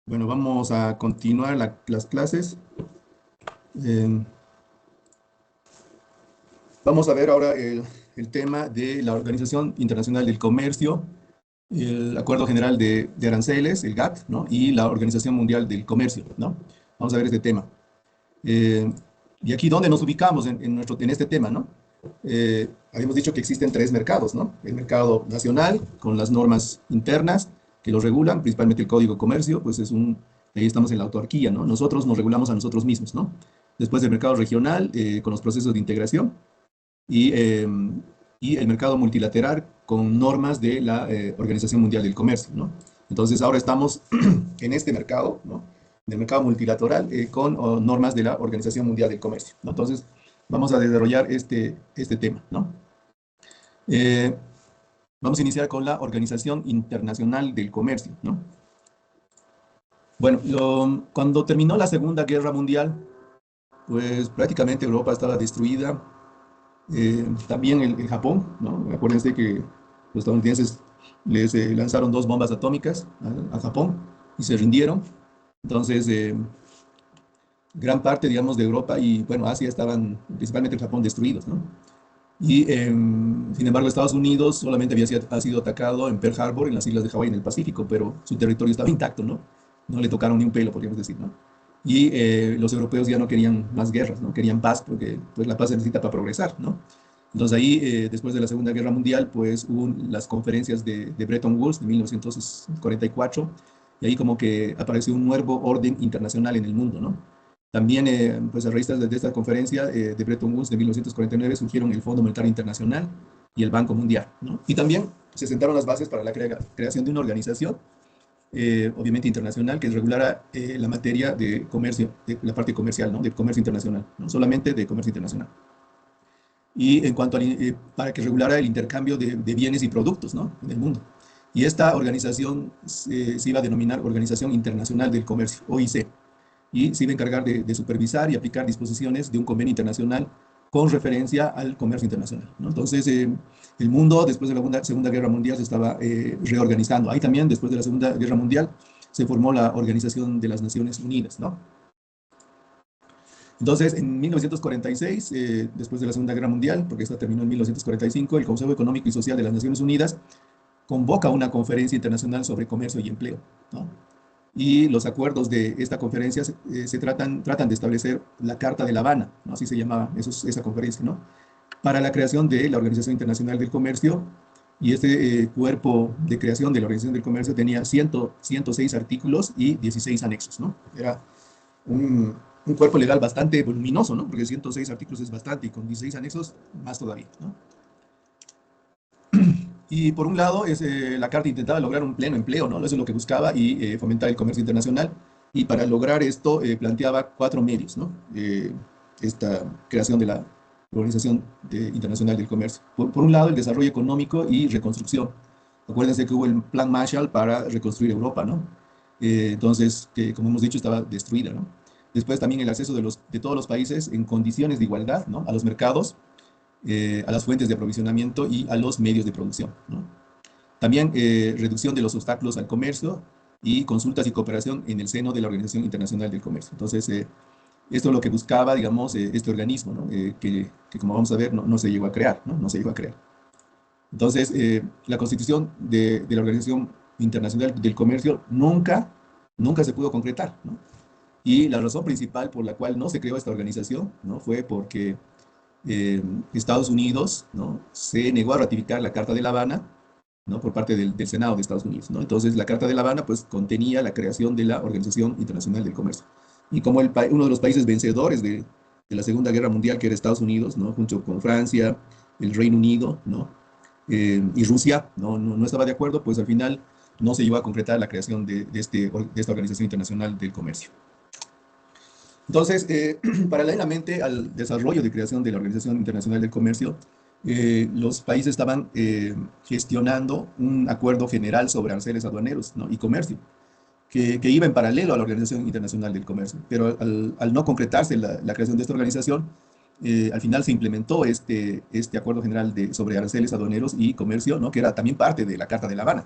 Bueno, vamos a continuar las clases. Eh, Vamos a ver ahora el tema de la Organización Internacional del Comercio, el Acuerdo General de Aranceles, el GATT, ¿no? Y la Organización Mundial del Comercio, ¿no? Vamos a ver este tema. Eh, y aquí, ¿dónde nos ubicamos en este tema, ¿no? Habíamos dicho que existen tres mercados, ¿no? El mercado nacional, con las normas internas que lo regulan, principalmente el Código de Comercio, pues ahí estamos en la autarquía, ¿no? Nosotros nos regulamos a nosotros mismos, ¿no? Después el mercado regional, con los procesos de integración, y, eh, y el mercado multilateral con normas de la Organización Mundial del Comercio, ¿no? Entonces ahora estamos en este mercado, ¿no? En el mercado multilateral con normas de la Organización Mundial del Comercio, ¿no? Entonces vamos a desarrollar este tema, ¿no? Eh, Vamos a iniciar con la Organización Internacional del Comercio, ¿no? Bueno, cuando terminó la Segunda Guerra Mundial, pues prácticamente Europa estaba destruida. También el Japón, ¿no? Acuérdense que los estadounidenses les lanzaron dos bombas atómicas a Japón y se rindieron. Entonces, gran parte, digamos, de Europa y, bueno, Asia estaban, principalmente el Japón, destruidos, ¿no? Sin embargo, Estados Unidos solamente ha sido atacado en Pearl Harbor, en las islas de Hawái, en el Pacífico, pero su territorio estaba intacto, ¿no? No le tocaron ni un pelo, podríamos decir, ¿no? Y los europeos ya no querían más guerras, ¿no? Querían paz, porque pues, la paz se necesita para progresar, ¿no? Entonces ahí, después de la Segunda Guerra Mundial, pues hubo las conferencias de Bretton Woods de 1944, y cuatro, y ahí como que apareció un nuevo orden internacional en el mundo, ¿no? También, pues a raíz de esta conferencia de Bretton Woods de 1949 surgieron el Fondo Monetario Internacional y el Banco Mundial, ¿no? Y también se sentaron las bases para la creación de una organización, obviamente internacional, que regulara la materia de comercio, de la parte comercial, ¿no? De comercio internacional, no solamente de comercio internacional. Y en cuanto para que regulara el intercambio de bienes y productos, ¿no? En el mundo. Y esta organización se iba a denominar Organización Internacional del Comercio, OIC, y se iba a encargar de supervisar y aplicar disposiciones de un convenio internacional con referencia al comercio internacional, ¿no? Entonces, el mundo después de la Segunda Guerra Mundial se estaba reorganizando. Ahí también, después de la Segunda Guerra Mundial, se formó la Organización de las Naciones Unidas, ¿no? Entonces, en 1946, después de la Segunda Guerra Mundial, porque esta terminó en 1945, el Consejo Económico y Social de las Naciones Unidas convoca una conferencia internacional sobre comercio y empleo, ¿no? Y los acuerdos de esta conferencia tratan de establecer la Carta de La Habana, ¿no? Así se llamaba esa conferencia, ¿no? Para la creación de la Organización Internacional del Comercio, y este cuerpo de creación de la Organización del Comercio tenía 106 artículos y 16 anexos, ¿no? Era un cuerpo legal bastante voluminoso, ¿no? Porque 106 artículos es bastante, y con 16 anexos más todavía, ¿no? Y por un lado, la Carta intentaba lograr un pleno empleo, ¿no? Eso es lo que buscaba, y fomentar el comercio internacional. Y para lograr esto, planteaba cuatro medios, ¿no? Esta creación de la Organización Internacional del Comercio. Por un lado, el desarrollo económico y reconstrucción. Acuérdense que hubo el Plan Marshall para reconstruir Europa, ¿no? Entonces, que como hemos dicho, estaba destruida, ¿no? Después también el acceso de todos los países en condiciones de igualdad, ¿no? A los mercados, a las fuentes de aprovisionamiento y a los medios de producción, ¿no? También reducción de los obstáculos al comercio y consultas y cooperación en el seno de la Organización Internacional del Comercio. Entonces, esto es lo que buscaba, digamos, este organismo, ¿no? Que, como vamos a ver, no se llegó a crear, ¿no? No se llegó a crear. Entonces, la constitución de la Organización Internacional del Comercio nunca se pudo concretar, ¿no? Y la razón principal por la cual no se creó esta organización, ¿no? Fue porque Estados Unidos, ¿no? Se negó a ratificar la Carta de La Habana, ¿no? Por parte del Senado de Estados Unidos, ¿no? Entonces, la Carta de La Habana pues, contenía la creación de la Organización Internacional del Comercio. Y como uno de los países vencedores de la Segunda Guerra Mundial, que era Estados Unidos, ¿no? Junto con Francia, el Reino Unido, ¿no? Y Rusia no estaba de acuerdo, pues al final no se llevó a concretar la creación de esta Organización Internacional del Comercio. Entonces, paralelamente al desarrollo de creación de la Organización Internacional del Comercio, los países estaban gestionando un acuerdo general sobre aranceles aduaneros, ¿no? Y comercio, que iba en paralelo a la Organización Internacional del Comercio. Pero al no concretarse la creación de esta organización, al final se implementó este acuerdo general sobre aranceles aduaneros y comercio, ¿no? Que era también parte de la Carta de La Habana.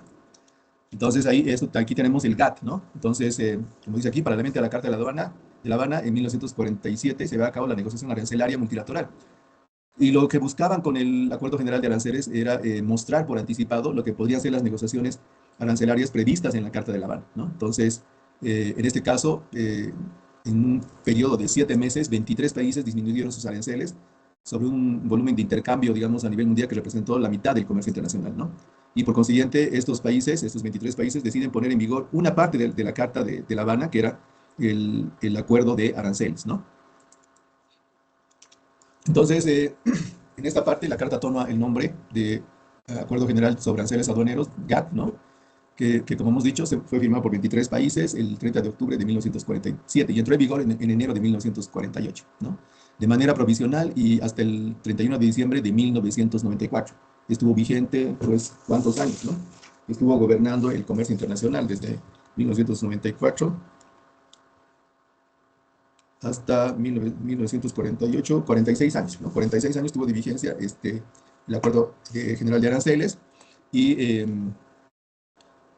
Entonces, ahí, aquí tenemos el GATT, ¿no? Entonces, como dice aquí, paralelamente a la Carta de La Habana, en 1947 se va a cabo la negociación arancelaria multilateral. Y lo que buscaban con el Acuerdo General de Aranceles era mostrar por anticipado lo que podrían ser las negociaciones arancelarias previstas en la Carta de La Habana, ¿no? Entonces, en este caso, en un periodo de 7 meses, 23 países disminuyeron sus aranceles sobre un volumen de intercambio, digamos, a nivel mundial que representó la mitad del comercio internacional, ¿no? Y por consiguiente, estos países, estos 23 países, deciden poner en vigor una parte de la Carta de La Habana, que era el acuerdo de aranceles, ¿no? Entonces, en esta parte, la carta toma el nombre de Acuerdo General sobre Aranceles Aduaneros, GATT, ¿no? Que, como hemos dicho, fue firmado por 23 países el 30 de octubre de 1947 y entró en vigor en enero de 1948, ¿no? De manera provisional y hasta el 31 de diciembre de 1994. Estuvo vigente, pues, ¿cuántos años, no? Estuvo gobernando el comercio internacional desde 1994 hasta 1948, 46 años, ¿no? 46 años tuvo de vigencia el Acuerdo General de Aranceles y en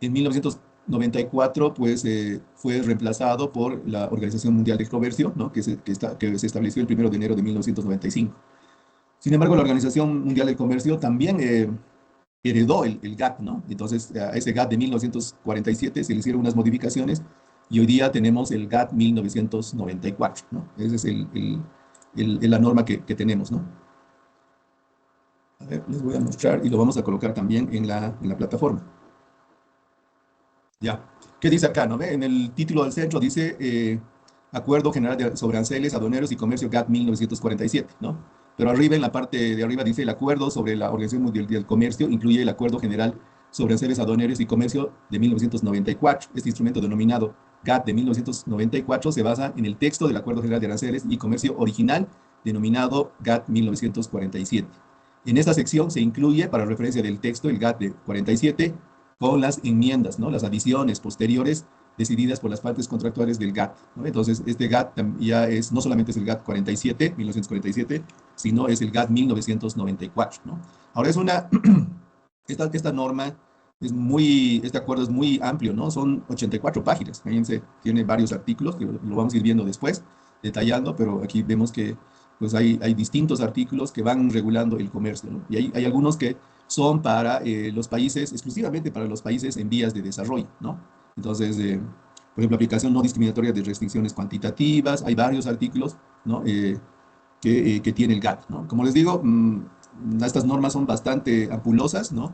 1994 pues, fue reemplazado por la Organización Mundial del Comercio, ¿no? Que se estableció el 1 de enero de 1995. Sin embargo, la Organización Mundial del Comercio también heredó el GATT, ¿no? Entonces, a ese GATT de 1947 se le hicieron unas modificaciones y hoy día tenemos el GATT 1994, ¿no? Esa es la norma que tenemos, ¿no? A ver, les voy a mostrar y lo vamos a colocar también en la plataforma. Ya. ¿Qué dice acá, no ve? En el título del centro dice Acuerdo General sobre Aranceles, Aduaneros y Comercio GATT 1947, ¿no? Pero arriba, en la parte de arriba, dice el Acuerdo sobre la Organización Mundial del Comercio incluye el Acuerdo General sobre Aranceles, Aduaneros y Comercio de 1994. Este instrumento denominado GATT de 1994 se basa en el texto del Acuerdo General de Aranceles y Comercio original denominado GATT 1947. En esta sección se incluye, para referencia del texto, el GATT de 47 con las enmiendas, ¿no? Las adiciones posteriores decididas por las partes contractuales del GATT, ¿no? Entonces, este GATT ya es, no solamente es el GATT 47, 1947, sino es el GATT 1994, ¿no? Ahora es esta norma este acuerdo es muy amplio, ¿no? Son 84 páginas, fíjense, tiene varios artículos que lo vamos a ir viendo después, detallando, pero aquí vemos que pues hay distintos artículos que van regulando el comercio, ¿no? Y hay algunos que son para los países, exclusivamente para los países en vías de desarrollo, ¿no? Entonces, por ejemplo, aplicación no discriminatoria de restricciones cuantitativas, hay varios artículos, ¿no? Que tiene el GATT, ¿no? Como les digo, estas normas son bastante ampulosas, ¿no?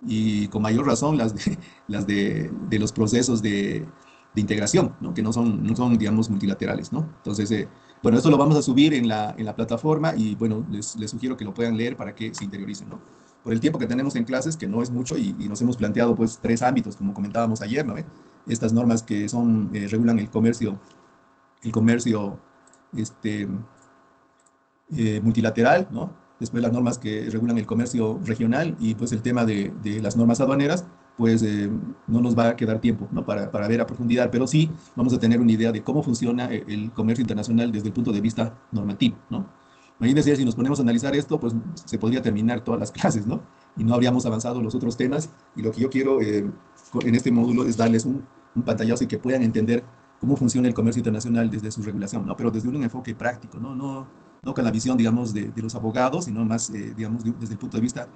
Y con mayor razón las de los procesos de integración, ¿no? Que no son, digamos, multilaterales, ¿no? Entonces, bueno, esto lo vamos a subir en la plataforma y, bueno, les sugiero que lo puedan leer para que se interioricen, ¿no? Por el tiempo que tenemos en clases, que no es mucho, y nos hemos planteado, pues, 3 ámbitos, como comentábamos ayer, ¿no? Estas normas que regulan el comercio, este, multilateral, ¿no? Después las normas que regulan el comercio regional y pues el tema de las normas aduaneras, pues no nos va a quedar tiempo, ¿no? Para ver a profundidad, pero sí vamos a tener una idea de cómo funciona el comercio internacional desde el punto de vista normativo, ¿no? Imagínense, si nos ponemos a analizar esto, pues se podría terminar todas las clases, ¿no? Y no habríamos avanzado los otros temas. Y lo que yo quiero en este módulo es darles un pantallazo y que puedan entender cómo funciona el comercio internacional desde su regulación, ¿no? Pero desde un enfoque práctico, ¿no? No con la visión, digamos, de los abogados, sino más, digamos, desde el punto de vista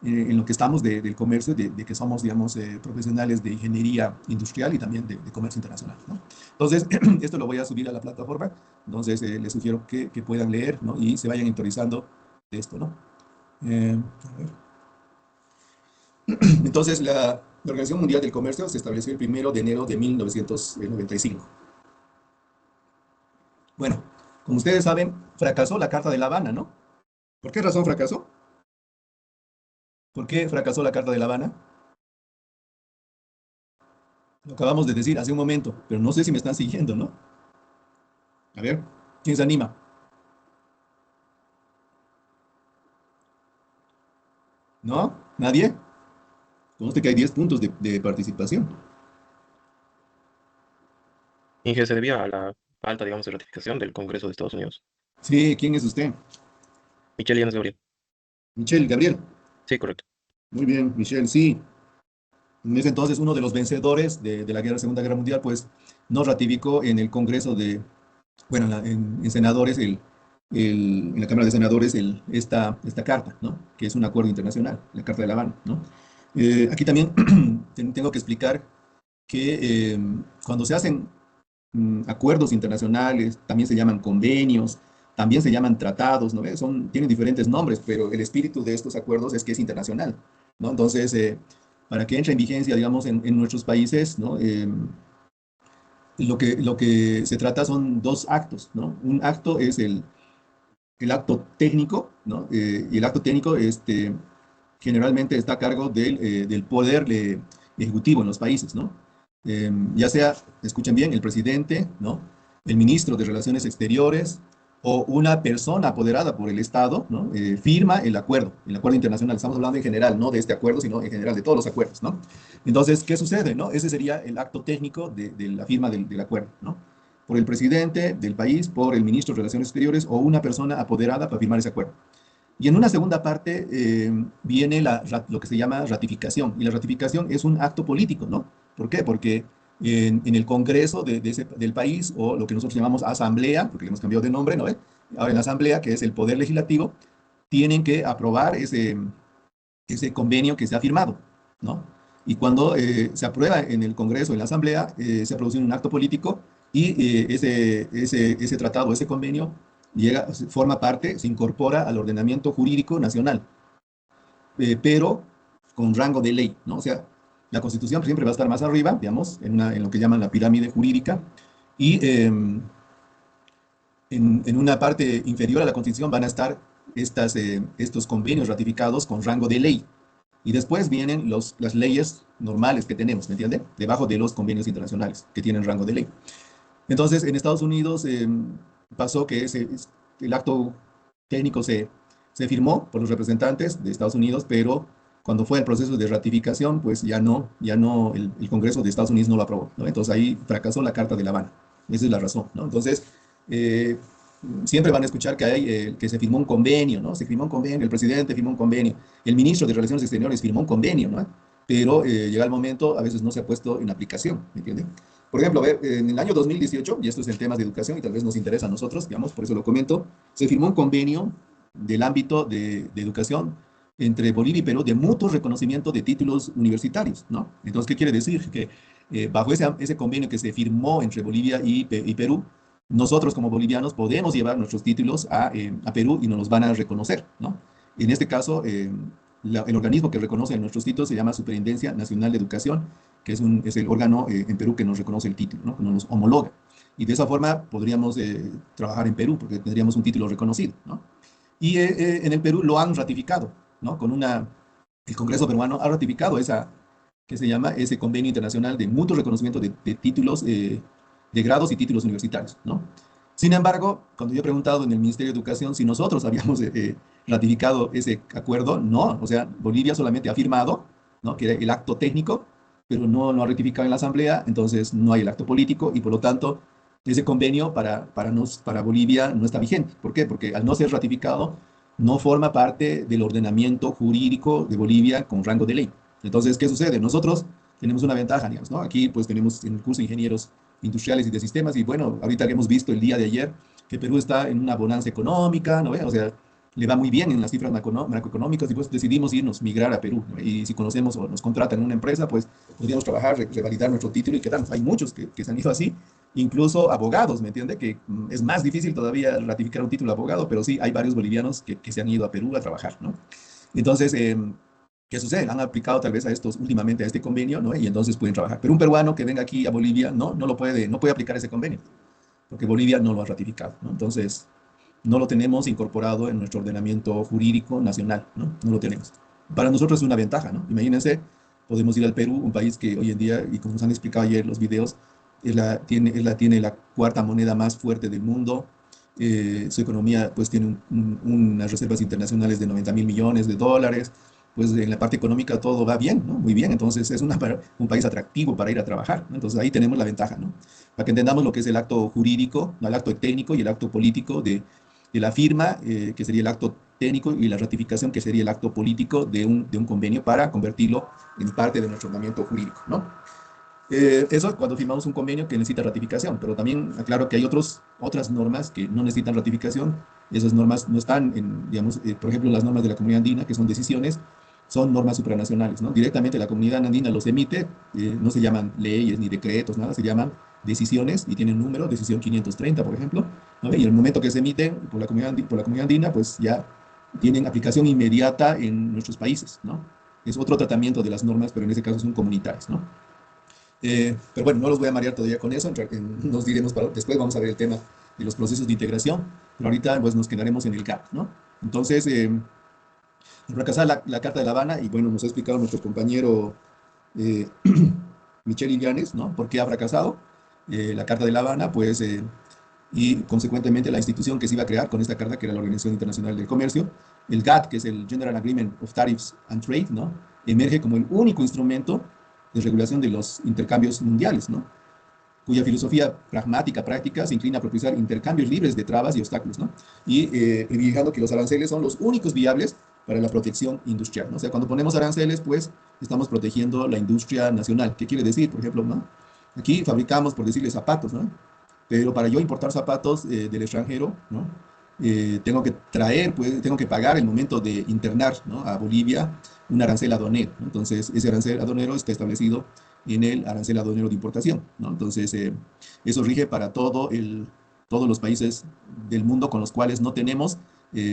en lo que estamos del comercio, de que somos, digamos, profesionales de ingeniería industrial y también de comercio internacional, ¿no? Entonces, esto lo voy a subir a la plataforma, entonces les sugiero que puedan leer, ¿no? Y se vayan autorizando de esto, ¿no? A ver. Entonces, la Organización Mundial del Comercio se estableció el 1 de enero de 1995. Bueno, como ustedes saben, fracasó la Carta de La Habana, ¿no? ¿Por qué razón fracasó? ¿Por qué fracasó la Carta de La Habana? Lo acabamos de decir hace un momento, pero no sé si me están siguiendo, ¿no? A ver, ¿quién se anima? ¿No? ¿Nadie? Conste que hay 10 puntos de participación. Inge se debía a la falta, digamos, de ratificación del Congreso de Estados Unidos. Sí, ¿quién es usted? Michelle Yanes Gabriel. Michelle, Gabriel. Sí, correcto. Muy bien, Michelle, sí. En ese entonces, uno de los vencedores de la Segunda Guerra Mundial, pues no ratificó en el Congreso de, bueno, en senadores, en la Cámara de Senadores, esta carta, ¿no? Que es un acuerdo internacional, la Carta de La Habana, ¿no? Aquí también tengo que explicar que cuando se hacen acuerdos internacionales, también se llaman convenios, también se llaman tratados, ¿no? Tienen diferentes nombres, pero el espíritu de estos acuerdos es que es internacional, ¿no? Entonces, para que entre en vigencia, digamos, en nuestros países, ¿no? Lo que se trata son dos actos, ¿no? Un acto es el acto técnico, ¿no? Y el acto técnico generalmente está a cargo del poder ejecutivo en los países, ¿no? Ya sea, escuchen bien, el presidente, ¿no? El ministro de Relaciones Exteriores o una persona apoderada por el Estado, ¿no? Firma el acuerdo internacional. Estamos hablando en general, no de este acuerdo, sino en general de todos los acuerdos, ¿no? Entonces, ¿qué sucede, no? Ese sería el acto técnico de la firma del acuerdo, ¿no? Por el presidente del país, por el ministro de Relaciones Exteriores o una persona apoderada para firmar ese acuerdo. Y en una segunda parte viene lo que se llama ratificación. Y la ratificación es un acto político, ¿no? ¿Por qué? Porque en el Congreso del país, o lo que nosotros llamamos asamblea, porque le hemos cambiado de nombre, ¿no? Ahora en la asamblea, que es el poder legislativo, tienen que aprobar ese convenio que se ha firmado, ¿no? Y cuando se aprueba en el Congreso, en la asamblea, se produce un acto político y ese tratado, ese convenio, forma parte, se incorpora al ordenamiento jurídico nacional, pero con rango de ley, ¿no? O sea, la Constitución siempre va a estar más arriba, digamos, en lo que llaman la pirámide jurídica, y en una parte inferior a la Constitución van a estar estos convenios ratificados con rango de ley. Y después vienen las leyes normales que tenemos, ¿me entiende? Debajo de los convenios internacionales que tienen rango de ley. Entonces, en Estados Unidos pasó que el acto técnico se firmó por los representantes de Estados Unidos, pero cuando fue el proceso de ratificación, pues ya no, el Congreso de Estados Unidos no lo aprobó, ¿no? Entonces ahí fracasó la Carta de La Habana. Esa es la razón, ¿no? Entonces, eh, siempre van a escuchar que se firmó un convenio, ¿no? Se firmó un convenio, el presidente firmó un convenio, el ministro de Relaciones Exteriores firmó un convenio, ¿no? Pero llega el momento, a veces no se ha puesto en aplicación, ¿me entienden? Por ejemplo, a ver, en el año 2018, y esto es en temas de educación y tal vez nos interesa a nosotros, digamos, por eso lo comento, se firmó un convenio del ámbito de educación entre Bolivia y Perú de mutuo reconocimiento de títulos universitarios, ¿no? Entonces, ¿qué quiere decir? Que bajo ese convenio que se firmó entre Bolivia y Perú, nosotros como bolivianos podemos llevar nuestros títulos a Perú y nos los van a reconocer, ¿no? En este caso, el organismo que reconoce nuestros títulos se llama Superintendencia Nacional de Educación, que es el órgano en Perú que nos reconoce el título, ¿no? Que nos homologa. Y de esa forma podríamos trabajar en Perú, porque tendríamos un título reconocido, ¿no? Y en el Perú lo han ratificado, ¿no? El Congreso peruano ha ratificado que se llama ese convenio internacional de mutuo reconocimiento de títulos, de grados y títulos universitarios, ¿no? Sin embargo, cuando yo he preguntado en el Ministerio de Educación si nosotros habíamos ratificado ese acuerdo, no, o sea, Bolivia solamente ha firmado, ¿no? Que era el acto técnico, pero no ha ratificado en la Asamblea, entonces no hay el acto político y por lo tanto ese convenio para Bolivia no está vigente. ¿Por qué? Porque al no ser ratificado no forma parte del ordenamiento jurídico de Bolivia con rango de ley. Entonces, ¿qué sucede? Nosotros tenemos una ventaja, digamos, ¿no? Aquí pues tenemos en el curso de ingenieros industriales y de sistemas y bueno, ahorita que hemos visto el día de ayer que Perú está en una bonanza económica, ¿no? O sea, le va muy bien en las cifras macroeconómicas y pues decidimos migrar a Perú, ¿no? Y si conocemos o nos contratan en una empresa, pues podríamos trabajar, revalidar nuestro título y quedarnos. Hay muchos que se han ido así, incluso abogados, ¿me entiende? Que es más difícil todavía ratificar un título de abogado, pero sí hay varios bolivianos que se han ido a Perú a trabajar, ¿no? Entonces, ¿qué sucede? Han aplicado tal vez últimamente a este convenio, ¿no? Y entonces pueden trabajar. Pero un peruano que venga aquí a Bolivia, no puede aplicar ese convenio, porque Bolivia no lo ha ratificado, ¿no? Entonces, no lo tenemos incorporado en nuestro ordenamiento jurídico nacional, ¿no? No lo tenemos. Para nosotros es una ventaja, ¿no? Imagínense, podemos ir al Perú, un país que hoy en día, y como nos han explicado ayer los videos, tiene la cuarta moneda más fuerte del mundo. Su economía pues tiene unas reservas internacionales de 90.000 millones de dólares. Pues en la parte económica todo va bien, ¿no? Muy bien, entonces es un país atractivo para ir a trabajar, ¿no? Entonces ahí tenemos la ventaja, ¿no? Para que entendamos lo que es el acto jurídico, ¿no? El acto técnico y el acto político de la firma, que sería el acto técnico y la ratificación, que sería el acto político de un convenio para convertirlo en parte de nuestro ordenamiento jurídico, ¿no? Eso es cuando firmamos un convenio que necesita ratificación, pero también aclaro que hay otras normas que no necesitan ratificación. Esas normas no están en, digamos, por ejemplo, las normas de la Comunidad Andina, que son decisiones, son normas supranacionales, ¿no? Directamente la Comunidad Andina los emite, no se llaman leyes ni decretos, nada, se llaman decisiones y tienen número, decisión 530, por ejemplo, ¿no? Y en el momento que se emiten por la Comunidad Andina, pues ya tienen aplicación inmediata en nuestros países, ¿no? Es otro tratamiento de las normas, pero en este caso son comunitarias, ¿no? Pero bueno, no los voy a marear todavía con eso, nos diremos después, vamos a ver el tema de los procesos de integración, pero ahorita pues nos quedaremos en el GATT, ¿no? Entonces, fracasar la Carta de La Habana, y bueno, nos ha explicado nuestro compañero eh, Michel Illanes, ¿no? ¿Por qué ha fracasado la Carta de La Habana? Pues, y consecuentemente la institución que se iba a crear con esta carta, que era la Organización Internacional del Comercio, el GATT, que es el General Agreement of Tariffs and Trade, ¿no? Emerge como el único instrumento de regulación de los intercambios mundiales, ¿no? Cuya filosofía pragmática, práctica, se inclina a propiciar intercambios libres de trabas y obstáculos, ¿no? Y indicando que los aranceles son los únicos viables para la protección industrial, ¿no? O sea, cuando ponemos aranceles, pues estamos protegiendo la industria nacional. ¿Qué quiere decir? Por ejemplo, ¿no? Aquí fabricamos, por decirle, zapatos, ¿no? Pero para yo importar zapatos del extranjero, ¿no? Tengo que traer, pues, tengo que pagar el momento de internar, ¿no? A Bolivia un arancel aduanero, ¿no? Entonces, ese arancel aduanero está establecido en el arancel aduanero de importación, ¿no? Entonces, eso rige para todos los países del mundo con los cuales no tenemos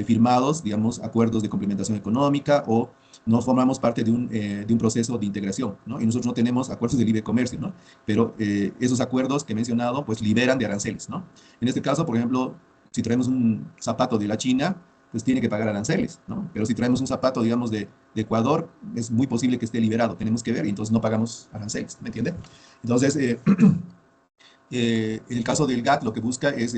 firmados, digamos, acuerdos de complementación económica o no formamos parte de un proceso de integración, ¿no? Y nosotros no tenemos acuerdos de libre comercio, ¿no? Pero esos acuerdos que he mencionado, pues liberan de aranceles, ¿no? En este caso, por ejemplo, si traemos un zapato de la China, pues tiene que pagar aranceles, ¿no? Pero si traemos un zapato, digamos, de Ecuador, es muy posible que esté liberado, tenemos que ver, y entonces no pagamos aranceles, ¿me entiende? Entonces, en el caso del GATT, lo que busca es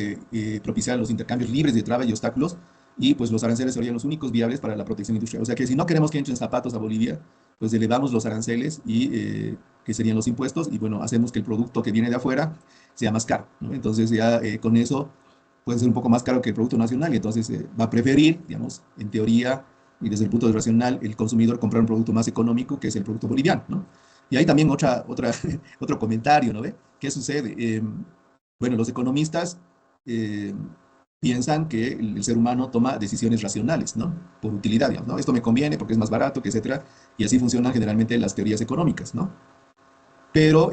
propiciar los intercambios libres de trabas y obstáculos, y pues los aranceles serían los únicos viables para la protección industrial. O sea que si no queremos que entren zapatos a Bolivia, pues elevamos los aranceles y que serían los impuestos, y bueno, hacemos que el producto que viene de afuera sea más caro, ¿no? Entonces ya con eso puede ser un poco más caro que el producto nacional, y entonces va a preferir, digamos, en teoría y desde el punto de racional, el consumidor comprar un producto más económico, que es el producto boliviano, ¿no? Y hay también otro comentario, ¿no ve? ¿Qué sucede? Bueno, los economistas eh, piensan que el ser humano toma decisiones racionales, ¿no? Por utilidad, digamos, ¿no? Esto me conviene porque es más barato, que etcétera, y así funcionan generalmente las teorías económicas, ¿no? Pero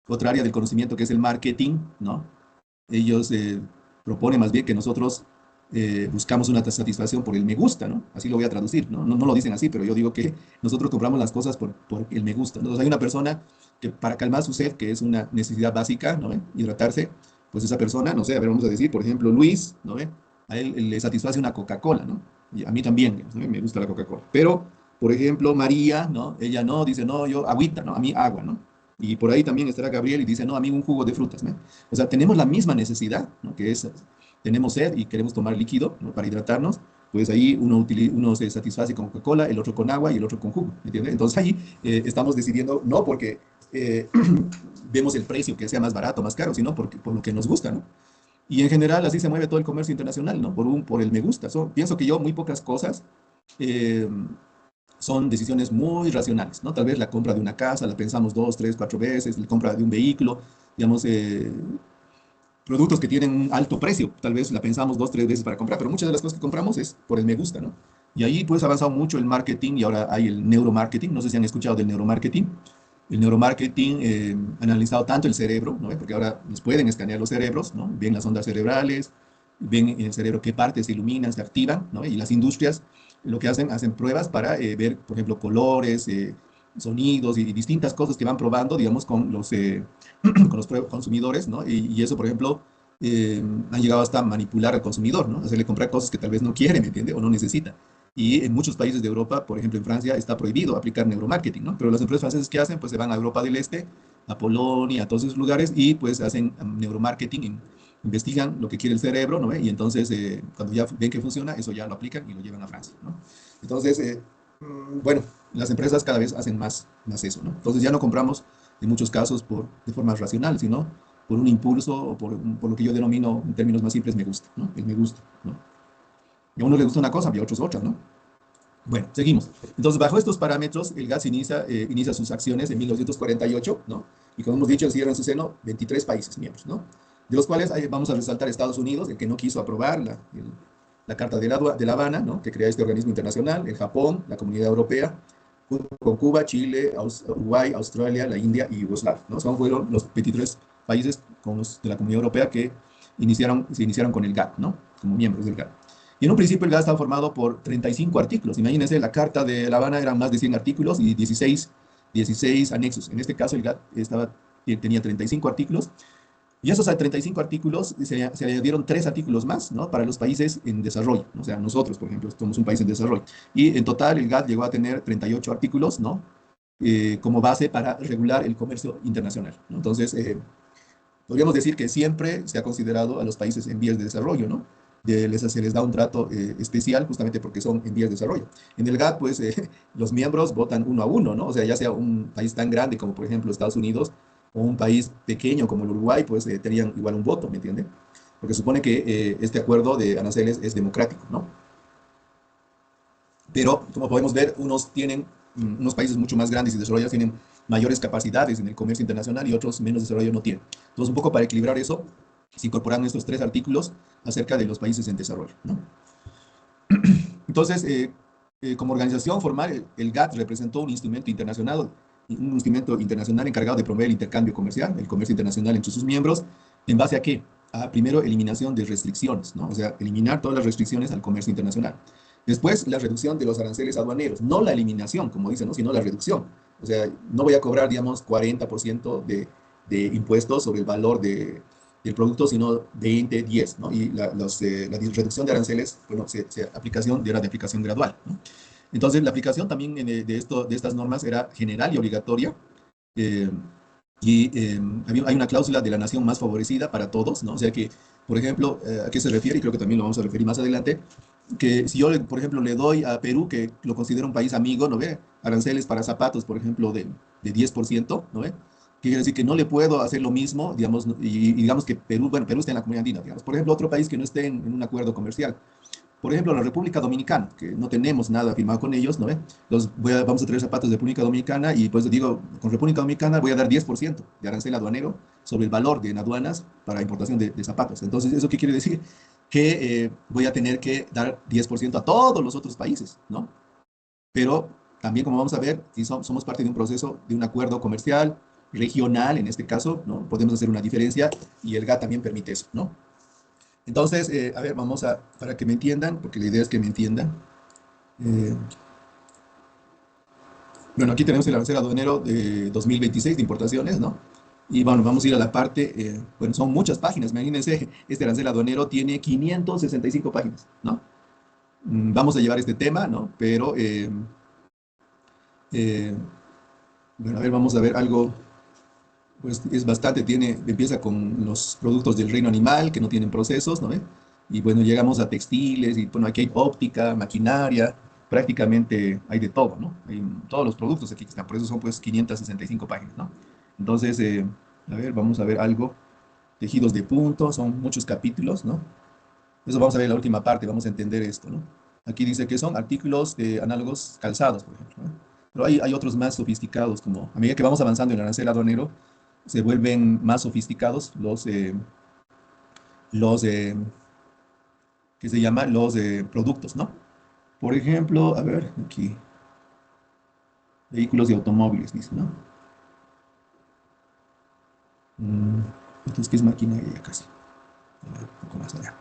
otra área del conocimiento, que es el marketing, ¿no? Ellos proponen más bien que nosotros buscamos una satisfacción por el me gusta, ¿no? Así lo voy a traducir, ¿no? No lo dicen así, pero yo digo que nosotros compramos las cosas por el me gusta. Entonces hay una persona que para calmar su sed, que es una necesidad básica, ¿no? Hidratarse, pues esa persona, no sé, a ver, vamos a decir, por ejemplo, Luis, ¿no? A él le satisface una Coca-Cola, ¿no? Y a mí también, ¿no? Me gusta la Coca-Cola. Pero, por ejemplo, María, ¿no? Ella no, dice, no, yo agüita, ¿no? A mí agua, ¿no? Y por ahí también estará Gabriel y dice, no, a mí un jugo de frutas, ¿no? O sea, tenemos la misma necesidad, ¿no? Que es, tenemos sed y queremos tomar líquido, ¿no? Para hidratarnos, pues ahí uno se satisface con Coca-Cola, el otro con agua y el otro con jugo, ¿me entiendes? Entonces ahí estamos decidiendo, no porque vemos el precio que sea más barato, más caro, sino por lo que nos gusta, ¿no? Y en general así se mueve todo el comercio internacional, ¿no? Por el me gusta. Pienso que yo muy pocas cosas eh, son decisiones muy racionales, ¿no? Tal vez la compra de una casa la pensamos dos, tres, cuatro veces, la compra de un vehículo, digamos, productos que tienen un alto precio, tal vez la pensamos dos, tres veces para comprar, pero muchas de las cosas que compramos es por el me gusta, ¿no? Y ahí pues ha avanzado mucho el marketing, y ahora hay el neuromarketing, no sé si han escuchado del neuromarketing. El neuromarketing ha analizado tanto el cerebro, ¿no? Porque ahora nos pueden escanear los cerebros, ¿no? Ven las ondas cerebrales, ven en el cerebro qué partes se iluminan, se activan, ¿no? Y las industrias lo que hacen pruebas para ver, por ejemplo, colores, sonidos y distintas cosas que van probando, digamos, con los consumidores, ¿no? Y eso, por ejemplo, han llegado hasta manipular al consumidor, ¿no? Hacerle comprar cosas que tal vez no quiere, ¿me entiende? O no necesita. Y en muchos países de Europa, por ejemplo en Francia, está prohibido aplicar neuromarketing, ¿no? Pero las empresas francesas, ¿qué hacen? Pues se van a Europa del Este, a Polonia, a todos esos lugares, y pues hacen neuromarketing, investigan lo que quiere el cerebro, ¿no? Y entonces, cuando ya ven que funciona, eso ya lo aplican y lo llevan a Francia, ¿no? Entonces, bueno, las empresas cada vez hacen más eso, ¿no? Entonces ya no compramos en muchos casos de forma racional, sino por un impulso o por lo que yo denomino en términos más simples me gusta, ¿no? El me gusta, ¿no? Y a uno le gusta una cosa y a otros otra, ¿no? Bueno, seguimos. Entonces, bajo estos parámetros, el GATT inicia sus acciones en 1948, ¿no? Y como hemos dicho, encierra en su seno 23 países miembros, ¿no? De los cuales vamos a resaltar Estados Unidos, el que no quiso aprobar la Carta de La Habana, ¿no? Que crea este organismo internacional, el Japón, la Comunidad Europea, con Cuba, Chile, Uruguay, Australia, la India y Yugoslavia, ¿no? Fueron los 23 países de la Comunidad Europea que se iniciaron con el GATT, ¿no? Como miembros del GATT. Y en un principio el GATT estaba formado por 35 artículos. Imagínense, la Carta de La Habana eran más de 100 artículos y 16 anexos. En este caso el GATT tenía 35 artículos. Y esos 35 artículos se añadieron 3 artículos más, ¿no? Para los países en desarrollo. O sea, nosotros, por ejemplo, somos un país en desarrollo. Y en total el GATT llegó a tener 38 artículos, ¿no? Como base para regular el comercio internacional, ¿no? Entonces, podríamos decir que siempre se ha considerado a los países en vías de desarrollo, ¿no? Se les da un trato especial justamente porque son en vías de desarrollo. En el GATT, pues, los miembros votan uno a uno, ¿no? O sea, ya sea un país tan grande como, por ejemplo, Estados Unidos, o un país pequeño como el Uruguay, pues tenían igual un voto, ¿me entiende? Porque supone que este acuerdo de aranceles es democrático, ¿no? Pero, como podemos ver, unos países mucho más grandes y desarrollados tienen mayores capacidades en el comercio internacional y otros menos desarrollo no tienen. Entonces, un poco para equilibrar eso, se incorporaron estos 3 artículos acerca de los países en desarrollo, ¿no? Entonces, como organización formal, el GATT representó un instrumento internacional encargado de promover el intercambio comercial, el comercio internacional entre sus miembros, ¿en base a qué? A, primero, eliminación de restricciones, ¿no? O sea, eliminar todas las restricciones al comercio internacional. Después, la reducción de los aranceles aduaneros, no la eliminación, como dicen, ¿no? Sino la reducción. O sea, no voy a cobrar, digamos, 40% de impuestos sobre el valor del producto, sino 20, 10, ¿no? Y la reducción de aranceles, bueno, era de aplicación gradual, ¿no? Entonces, la aplicación también de estas normas era general y obligatoria, eh, hay una cláusula de la nación más favorecida para todos, ¿no? O sea que, por ejemplo, ¿a qué se refiere? Y creo que también lo vamos a referir más adelante, que si yo, por ejemplo, le doy a Perú, que lo considero un país amigo, ¿no ve? Aranceles para zapatos, por ejemplo, de 10%, ¿no ve? Quiere decir que no le puedo hacer lo mismo, digamos, y digamos que Perú, bueno, Perú está en la comunidad andina, digamos. Por ejemplo, otro país que no esté en un acuerdo comercial. Por ejemplo, la República Dominicana, que no tenemos nada firmado con ellos, ¿no ve? Vamos a traer zapatos de República Dominicana y pues digo, con República Dominicana voy a dar 10% de arancel aduanero sobre el valor de en aduanas para importación de zapatos. Entonces, ¿eso qué quiere decir? Que voy a tener que dar 10% a todos los otros países, ¿no? Pero también, como vamos a ver, si somos parte de un proceso, de un acuerdo comercial, regional, en este caso, ¿no? Podemos hacer una diferencia y el GATT también permite eso, ¿no? Entonces, a ver, para que me entiendan, porque la idea es que me entiendan. eh, bueno, aquí tenemos el arancel aduanero de 2026 de importaciones, ¿no? Y bueno, vamos a ir a la parte, bueno, son muchas páginas, imagínense, este arancel aduanero tiene 565 páginas, ¿no? Vamos a llevar este tema, ¿no? Pero, eh, bueno, a ver, vamos a ver algo, pues es bastante, empieza con los productos del reino animal que no tienen procesos, ¿no ve? Y bueno, llegamos a textiles, y bueno, aquí hay óptica, maquinaria, prácticamente hay de todo, ¿no? Hay todos los productos aquí que están, por eso son pues 565 páginas, ¿no? Entonces, a ver, vamos a ver algo, tejidos de punto, son muchos capítulos, ¿no? Eso vamos a ver en la última parte, vamos a entender esto, ¿no? Aquí dice que son artículos análogos calzados, por ejemplo, ¿no? Pero hay otros más sofisticados, como a medida que vamos avanzando en el arancel aduanero, se vuelven más sofisticados los que se llaman los productos, ¿no? Por ejemplo, a ver, aquí, vehículos y automóviles, dice, ¿no? Mm, entonces, ¿qué es maquinaria ya casi? A ver, un poco más allá.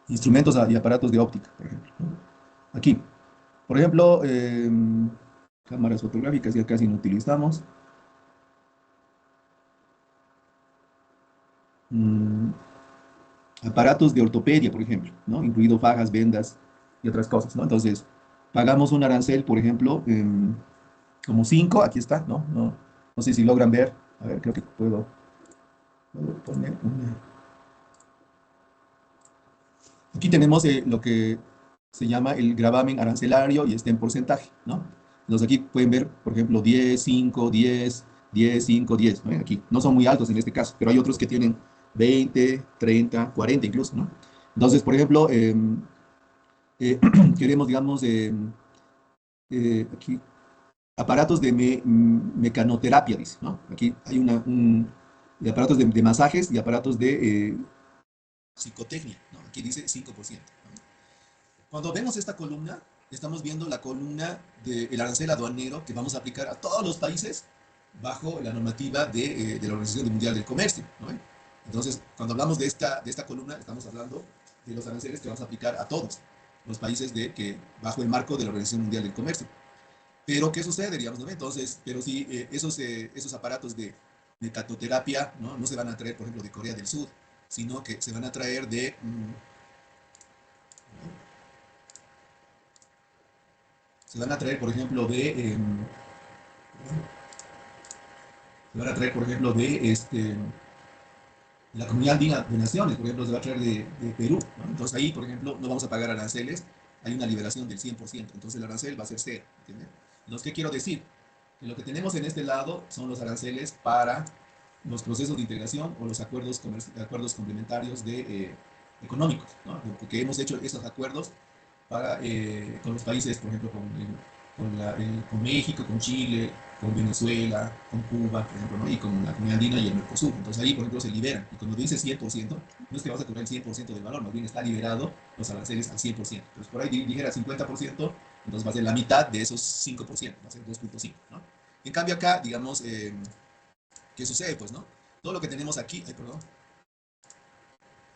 Instrumentos y aparatos de óptica, por ejemplo, ¿no? Aquí, por ejemplo, cámaras fotográficas ya casi no utilizamos. Mm, aparatos de ortopedia, por ejemplo, ¿no? Incluido fajas, vendas y otras cosas, ¿no? Entonces, pagamos un arancel, por ejemplo, como 5, aquí está, ¿no? No sé si logran ver. A ver, creo que puedo poner una. Aquí tenemos lo que se llama el gravamen arancelario y está en porcentaje, ¿no? Entonces aquí pueden ver, por ejemplo, 10, 5, 10, 10, 5, 10, ¿no? Aquí no son muy altos en este caso, pero hay otros que tienen 20, 30, 40 incluso, ¿no? Entonces, por ejemplo, queremos, digamos, aquí, aparatos de mecanoterapia, dice, ¿no? Aquí hay de aparatos de masajes y aparatos de psicotecnia, ¿no? Aquí dice 5%. ¿No? Cuando vemos esta columna, estamos viendo la columna del arancel aduanero que vamos a aplicar a todos los países bajo la normativa de la Organización Mundial del Comercio, ¿no? Entonces, cuando hablamos de esta columna, estamos hablando de los aranceles que vamos a aplicar a todos los países bajo el marco de la Organización Mundial del Comercio. Pero, ¿qué sucede? Digamos, ¿no? Entonces, pero si esos aparatos de catoterapia, ¿no? No se van a traer, por ejemplo, de Corea del Sur, sino que se van a traer se van a traer, por ejemplo, se van a traer, por ejemplo, la Comunidad Andina de Naciones, por ejemplo, se va a traer de Perú, ¿no? Entonces ahí, por ejemplo, no vamos a pagar aranceles, hay una liberación del 100%, entonces el arancel va a ser cero, ¿entiendes? Entonces, ¿qué quiero decir? Que lo que tenemos en este lado son los aranceles para los procesos de integración o los acuerdos complementarios económicos, ¿no? Porque hemos hecho esos acuerdos con los países, por ejemplo, con México, con Chile, con Venezuela, con Cuba, por ejemplo, ¿no? Y con la Comunidad Andina y el Mercosur. Entonces ahí, por ejemplo, se liberan. Y cuando dice 100%, no es que vas a cobrar el 100% del valor, más bien está liberado los aranceles al 100%. Entonces por ahí dijera 50%, entonces va a ser la mitad de esos 5%, va a ser 2,5, ¿no? En cambio acá, digamos, ¿qué sucede? Pues, ¿no? Todo lo que tenemos aquí, ay, perdón,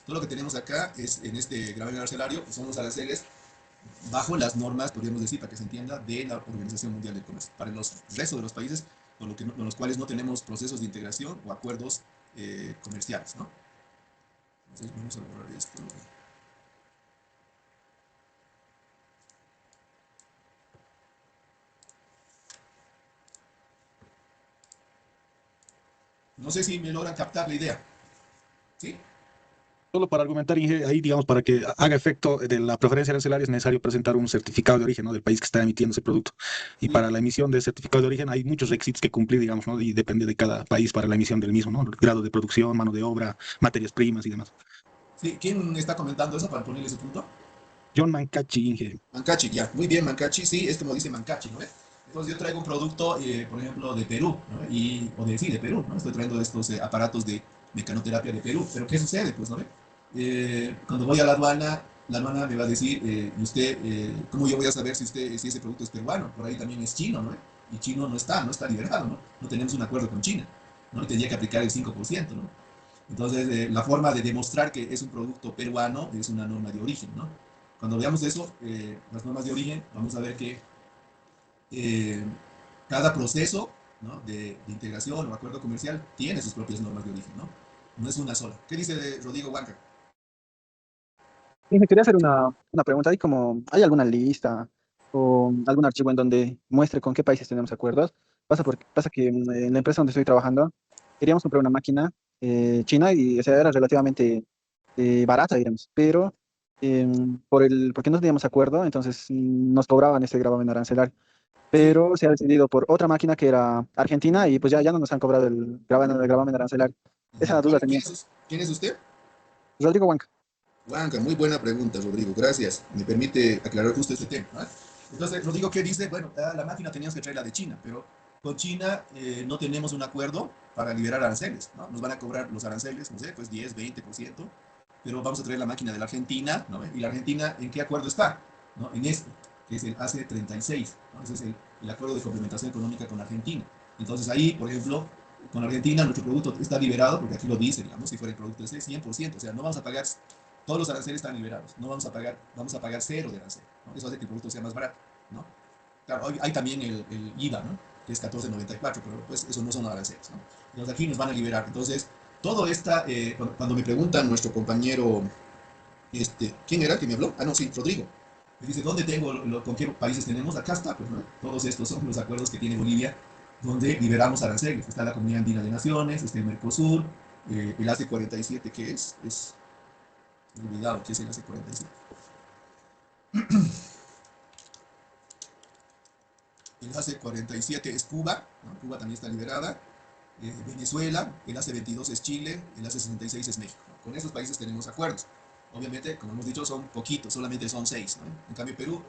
todo lo que tenemos acá es en este gravamen arancelario, pues son los aranceles bajo las normas, podríamos decir, para que se entienda, de la Organización Mundial del Comercio. Para los restos de los países con los cuales no tenemos procesos de integración o acuerdos comerciales, ¿no? Entonces vamos a borrar esto. No sé si me logran captar la idea, ¿sí? Solo para argumentar, Inge, ahí, digamos, para que haga efecto de la preferencia arancelaria es necesario presentar un certificado de origen, ¿no? Del país que está emitiendo ese producto. Y Sí. para la emisión de certificado de origen hay muchos requisitos que cumplir, digamos, ¿no? Y depende de cada país para la emisión del mismo, ¿no? El grado de producción, mano de obra, materias primas y demás. Sí, ¿quién está comentando eso para ponerle ese punto? John Mancachi, Inge. Mancachi, ya, muy bien, Mancachi, sí, es como dice Mancachi, ¿no? Entonces yo traigo un producto, por ejemplo, de Perú, ¿no? Sí, de Perú, ¿no? Estoy trayendo estos aparatos de mecanoterapia de Perú, pero ¿qué sucede? Pues, ¿no? Cuando voy a la aduana me va a decir, ¿y usted, cómo yo voy a saber si ese producto es peruano? Por ahí también es chino, ¿no? Y chino no está liberado, ¿no? No tenemos un acuerdo con China, ¿no? Y tendría que aplicar el 5%, ¿no? Entonces, la forma de demostrar que es un producto peruano es una norma de origen, ¿no? Cuando veamos eso, las normas de origen, vamos a ver que eh, cada proceso, ¿no? de integración o acuerdo comercial tiene sus propias normas de origen, ¿no? No es una sola. ¿Qué dice Rodrigo Huanca? Y me quería hacer una pregunta. ¿Hay hay alguna lista o algún archivo en donde muestre con qué países tenemos acuerdos? Pasa que en la empresa donde estoy trabajando queríamos comprar una máquina china y o sea, era relativamente barata, digamos, pero porque no teníamos acuerdo, entonces nos cobraban este gravamen arancelario. Sí. Pero se ha decidido por otra máquina que era argentina y pues ya no nos han cobrado el gravamen arancelario. Ya. Esa duda tenía. ¿Quién es usted? Rodrigo Huanca. Huanca, muy buena pregunta, Rodrigo. Gracias. Me permite aclarar justo este tema, ¿no? Entonces, Rodrigo, ¿qué dice? Bueno, la máquina teníamos que traerla de China, pero con China no tenemos un acuerdo para liberar aranceles, ¿no? Nos van a cobrar los aranceles, no sé, pues 10, 20%, pero vamos a traer la máquina de la Argentina, ¿no? ¿Y la Argentina en qué acuerdo está? ¿No? En este, que es el AC36, ¿no? Ese es el acuerdo de complementación económica con Argentina. Entonces ahí, por ejemplo, con Argentina nuestro producto está liberado, porque aquí lo dice, digamos, si fuera el producto ese, 100%, o sea, no vamos a pagar, todos los aranceles están liberados, no vamos a pagar cero de arancel, ¿no? Eso hace que el producto sea más barato, ¿no? Claro, hay también el IVA, ¿no? Que es 14,94, pero pues eso no son aranceles, ¿no? Entonces aquí nos van a liberar. Entonces, todo esta, cuando me preguntan nuestro compañero, ¿quién era que me habló? Ah, no, sí, Rodrigo. Me dice, ¿dónde tengo, con qué países tenemos? Acá está, pues, ¿no? Todos estos son los acuerdos que tiene Bolivia, donde liberamos aranceles. Está la Comunidad Andina de Naciones, está el Mercosur, el AC47, que es olvidado, ¿qué es el AC47? El AC47 es Cuba, ¿no? Cuba también está liberada, Venezuela, el AC22 es Chile, el AC66 es México. Con esos países tenemos acuerdos. Obviamente, como hemos dicho, son poquitos, solamente son 6, ¿no? En cambio, Perú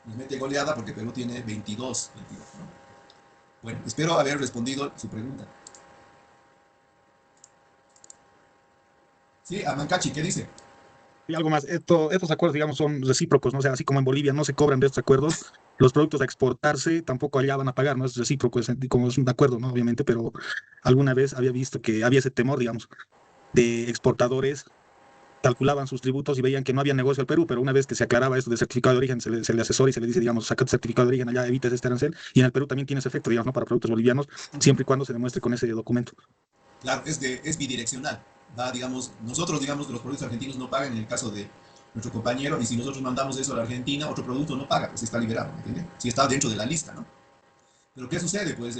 nos mete goleada porque Perú tiene 22, ¿no? Bueno, espero haber respondido su pregunta. Sí, a Mancachi, ¿qué dice? Y algo más, estos acuerdos, digamos, son recíprocos, ¿no? O sea, así como en Bolivia no se cobran de estos acuerdos, los productos a exportarse tampoco allá van a pagar, ¿no? Es recíproco, como es un acuerdo, ¿no? Obviamente, pero alguna vez había visto que había ese temor, digamos, de exportadores calculaban sus tributos y veían que no había negocio al Perú, pero una vez que se aclaraba esto de certificado de origen, se le asesora y se le dice, digamos, saca tu certificado de origen allá, evites este arancel, y en el Perú también tiene ese efecto, digamos, ¿no? Para productos bolivianos, siempre y cuando se demuestre con ese documento. Claro, es bidireccional. Va, digamos, nosotros, digamos, los productos argentinos no pagan en el caso de nuestro compañero, y si nosotros mandamos eso a la Argentina, otro producto no paga, pues está liberado, ¿entiendes? Si está dentro de la lista, ¿no? Pero ¿qué sucede? Pues,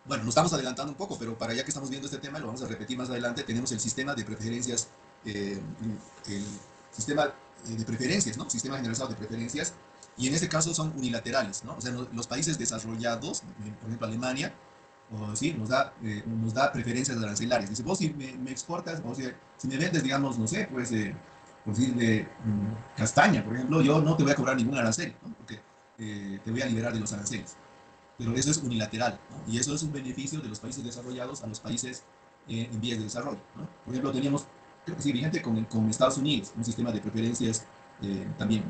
bueno, nos estamos adelantando un poco, pero para ya que estamos viendo este tema, lo vamos a repetir más adelante, tenemos el sistema de preferencias, el sistema de preferencias, ¿no? Sistema generalizado de preferencias, y en este caso son unilaterales, ¿no? O sea, los países desarrollados, por ejemplo Alemania, o sí, nos da preferencias arancelarias. Dice, vos si me exportas, o sea, si me vendes, digamos, no sé, pues, por decirle, castaña, por ejemplo, yo no te voy a cobrar ningún arancel, ¿no? Porque te voy a liberar de los aranceles. Pero eso es unilateral, ¿no? Y eso es un beneficio de los países desarrollados a los países en vías de desarrollo, ¿no? Por ejemplo, teníamos, creo que sí, vigente con Estados Unidos, un sistema de preferencias también.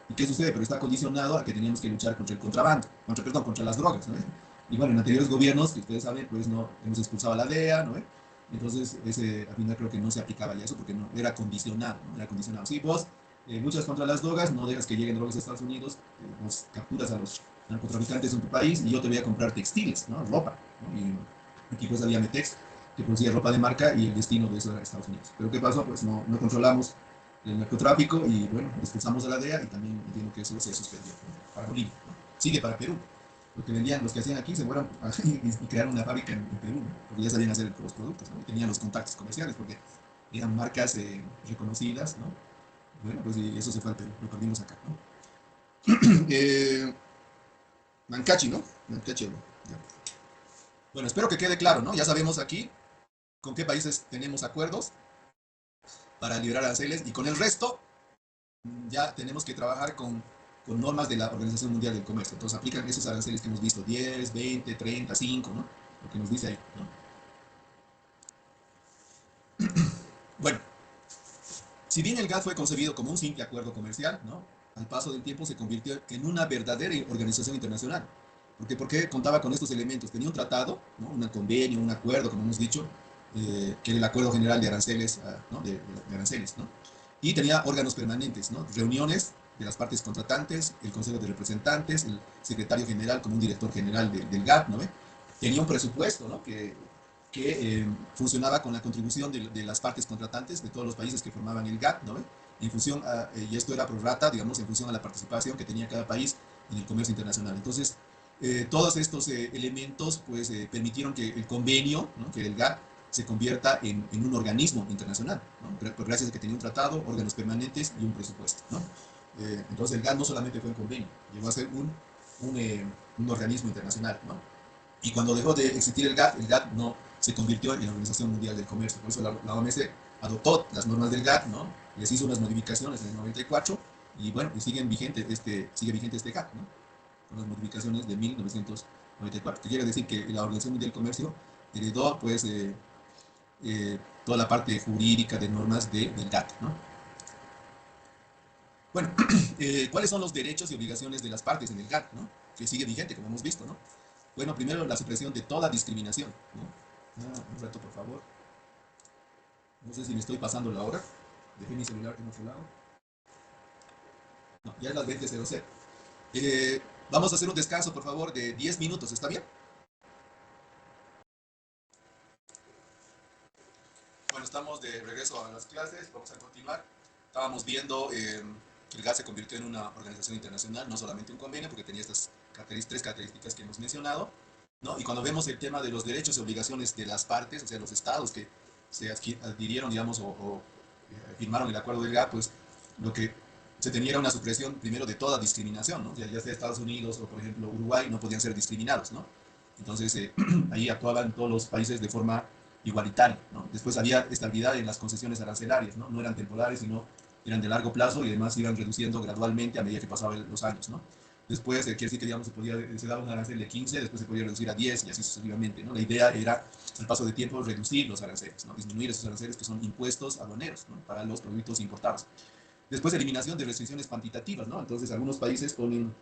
¿Y qué sucede? Pero está condicionado a que teníamos que luchar contra el contrabando, perdón, contra las drogas, ¿no? Y bueno, en anteriores gobiernos, que ustedes saben, pues no hemos expulsado a la DEA, ¿no? Entonces, al final creo que no se aplicaba ya eso porque no, era condicionado, ¿no? Era condicionado. Sí, vos luchas contra las drogas, no dejas que lleguen drogas a Estados Unidos, vos capturas a los narcotraficantes en tu país y yo te voy a comprar textiles, ¿no? Ropa, ¿no? Y aquí pues había Metex, que producía ropa de marca y el destino de eso era Estados Unidos. Pero ¿qué pasó? Pues no controlamos el narcotráfico y bueno, expulsamos a la DEA y también entiendo que eso se suspendió, ¿no? Para Bolivia, ¿no? Sigue para Perú. Los que hacían aquí se fueron y crearon una fábrica en Perú, ¿no? Porque ya sabían hacer los productos, ¿no? Y tenían los contactos comerciales porque eran marcas reconocidas, ¿no? Bueno, pues y eso se fue al Perú, lo perdimos acá, ¿no? Mancachi, ¿no? Mancachi, ¿no? Ya. Bueno, espero que quede claro, ¿no? Ya sabemos aquí con qué países tenemos acuerdos para liberar aranceles y con el resto ya tenemos que trabajar con normas de la Organización Mundial del Comercio. Entonces aplican esos aranceles que hemos visto, 10, 20, 30, 5, ¿no? Lo que nos dice ahí, ¿no? Bueno, si bien el GATT fue concebido como un simple acuerdo comercial, ¿no? Al paso del tiempo se convirtió en una verdadera organización internacional. ¿Por qué contaba con estos elementos? Tenía un tratado, ¿no? Un convenio, un acuerdo, como hemos dicho, que era el Acuerdo General de Aranceles, ¿no? de aranceles, ¿no? Y tenía órganos permanentes, ¿no? Reuniones de las partes contratantes, el Consejo de Representantes, el secretario general como un director general del GATT, ¿no? Tenía un presupuesto, ¿no? que funcionaba con la contribución de las partes contratantes de todos los países que formaban el GATT, ¿no? En función y esto era pro rata, digamos, en función a la participación que tenía cada país en el comercio internacional. Entonces, todos estos elementos pues, permitieron que el convenio, ¿no? que el GATT, se convierta en un organismo internacional, ¿no? Gracias a que tenía un tratado, órganos permanentes y un presupuesto, ¿no? Entonces el GATT no solamente fue un convenio, llegó a ser un organismo internacional, ¿no? Y cuando dejó de existir el GATT no se convirtió en la Organización Mundial del Comercio. Por eso la OMS adoptó las normas del GATT, ¿no? Les hizo unas modificaciones en el 94 y bueno, y sigue vigente este GATT, ¿no? Con las modificaciones de 1994. Que quiere decir que la Organización Mundial del Comercio heredó pues toda la parte jurídica de normas del GATT, ¿no? Bueno, ¿cuáles son los derechos y obligaciones de las partes en el GATT, ¿no? Que sigue vigente, como hemos visto, ¿no? Bueno, primero la supresión de toda discriminación, ¿no? Un rato, por favor. No sé si me estoy pasando la hora. Dejé mi celular en otro lado. No, ya es las 20:00. Vamos a hacer un descanso, por favor, de 10 minutos, ¿está bien? Bueno, estamos de regreso a las clases, vamos a continuar. Estábamos viendo que el GATT se convirtió en una organización internacional, no solamente un convenio, porque tenía estas tres características que hemos mencionado, ¿no? Y cuando vemos el tema de los derechos y obligaciones de las partes, o sea, los estados que se adquirieron, digamos, o firmaron el acuerdo del GATT, pues lo que se tenía era una supresión primero de toda discriminación, ¿no? O sea, ya sea Estados Unidos o, por ejemplo, Uruguay, no podían ser discriminados, ¿no? Entonces, ahí actuaban todos los países de forma igualitaria, ¿no? Después había estabilidad en las concesiones arancelarias, ¿no? No eran temporales, sino eran de largo plazo y además iban reduciendo gradualmente a medida que pasaban los años, ¿no? Después, quiere decir que, digamos, se daba un arancel de 15, después se podía reducir a 10 y así sucesivamente, ¿no? La idea era, al paso de tiempo, reducir los aranceles, ¿no? Disminuir esos aranceles que son impuestos aduaneros, ¿no? Para los productos importados. Después, eliminación de restricciones cuantitativas, ¿no? Entonces, algunos países ponían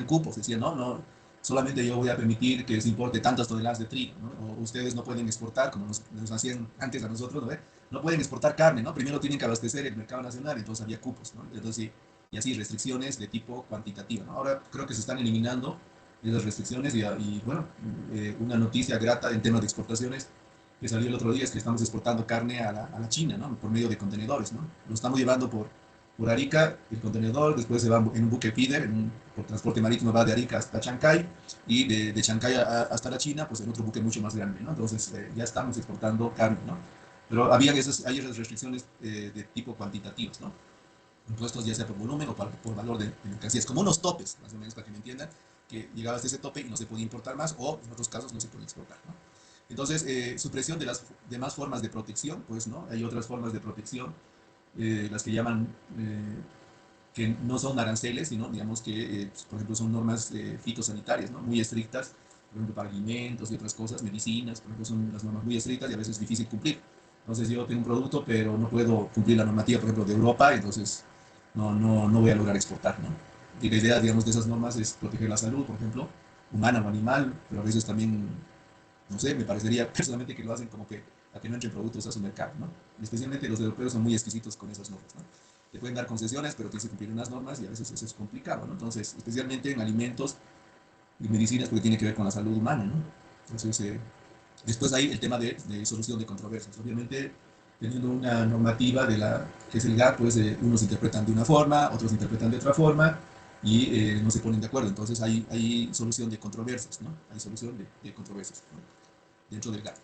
cupos, decían, no, solamente yo voy a permitir que se importe tantas toneladas de trigo, ¿no? O ustedes no pueden exportar, como nos hacían antes a nosotros, ¿no? No pueden exportar carne, ¿no? Primero tienen que abastecer el mercado nacional, entonces había cupos, ¿no? Entonces, y así restricciones de tipo cuantitativa, ¿no? Ahora creo que se están eliminando esas restricciones y bueno, una noticia grata en temas de exportaciones que salió el otro día es que estamos exportando carne a la China, ¿no? Por medio de contenedores, ¿no? Lo estamos llevando por Arica, el contenedor, después se va en un buque feeder, por transporte marítimo va de Arica hasta Chancay, y de Chancay hasta la China, pues en otro buque mucho más grande, ¿no? Entonces ya estamos exportando carne, ¿no? Pero hay esas restricciones de tipo cuantitativas, ¿no? Impuestos ya sea por volumen o por valor de mercancías, como unos topes, más o menos para que me entiendan, que llegaba hasta ese tope y no se podía importar más, o en otros casos no se podía exportar, ¿no? Entonces, supresión de las demás formas de protección, pues, ¿no? Hay otras formas de protección, las que llaman, que no son aranceles, sino, digamos que, pues, por ejemplo, son normas fitosanitarias, ¿no? Muy estrictas, por ejemplo, para alimentos y otras cosas, medicinas, por ejemplo, son las normas muy estrictas y a veces es difícil cumplir. Entonces, yo tengo un producto, pero no puedo cumplir la normativa, por ejemplo, de Europa, entonces no voy a lograr exportar, ¿no? Y la idea, digamos, de esas normas es proteger la salud, por ejemplo, humana o animal, pero a veces también, no sé, me parecería personalmente que lo hacen como que a que no entren productos a su mercado, ¿no? Y especialmente los europeos son muy exquisitos con esas normas, ¿no? Te pueden dar concesiones, pero tienes que cumplir unas normas y a veces eso es complicado, ¿no? Entonces, especialmente en alimentos y medicinas, porque tiene que ver con la salud humana, ¿no? Entonces, después hay el tema de solución de controversias. Obviamente, teniendo una normativa que es el GATT, pues unos interpretan de una forma, otros interpretan de otra forma y no se ponen de acuerdo. Entonces hay solución de controversias, ¿no? Hay solución de controversias, ¿no? Dentro del GATT.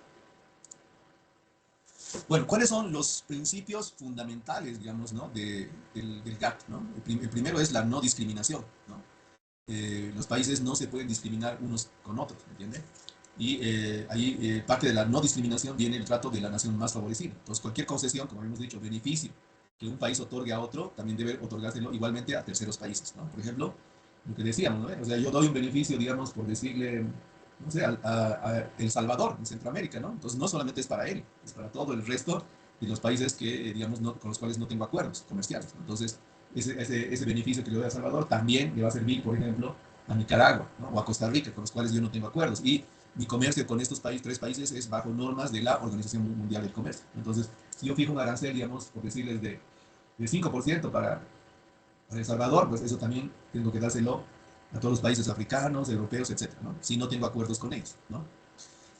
Bueno, ¿cuáles son los principios fundamentales, digamos, ¿no? del GATT, ¿no? El primero es la no discriminación, ¿no? Los países no se pueden discriminar unos con otros, ¿me entiende? Y ahí parte de la no discriminación viene el trato de la nación más favorecida. Entonces, cualquier concesión, como habíamos dicho, beneficio que un país otorgue a otro, también debe otorgárselo igualmente a terceros países, ¿no? Por ejemplo, lo que decíamos, ¿no? O sea, yo doy un beneficio, digamos, por decirle, no sé, a El Salvador, en Centroamérica, ¿no? Entonces, no solamente es para él, es para todo el resto de los países que, digamos, con los cuales no tengo acuerdos comerciales, ¿no? Entonces, ese beneficio que le doy a El Salvador también le va a servir, por ejemplo, a Nicaragua, ¿no? O a Costa Rica, con los cuales yo no tengo acuerdos. Y mi comercio con estos tres países es bajo normas de la Organización Mundial del Comercio. Entonces, si yo fijo un arancel, digamos, por decirles de 5% para El Salvador, pues eso también tengo que dárselo a todos los países africanos, europeos, etcétera, ¿no? Si no tengo acuerdos con ellos, ¿no?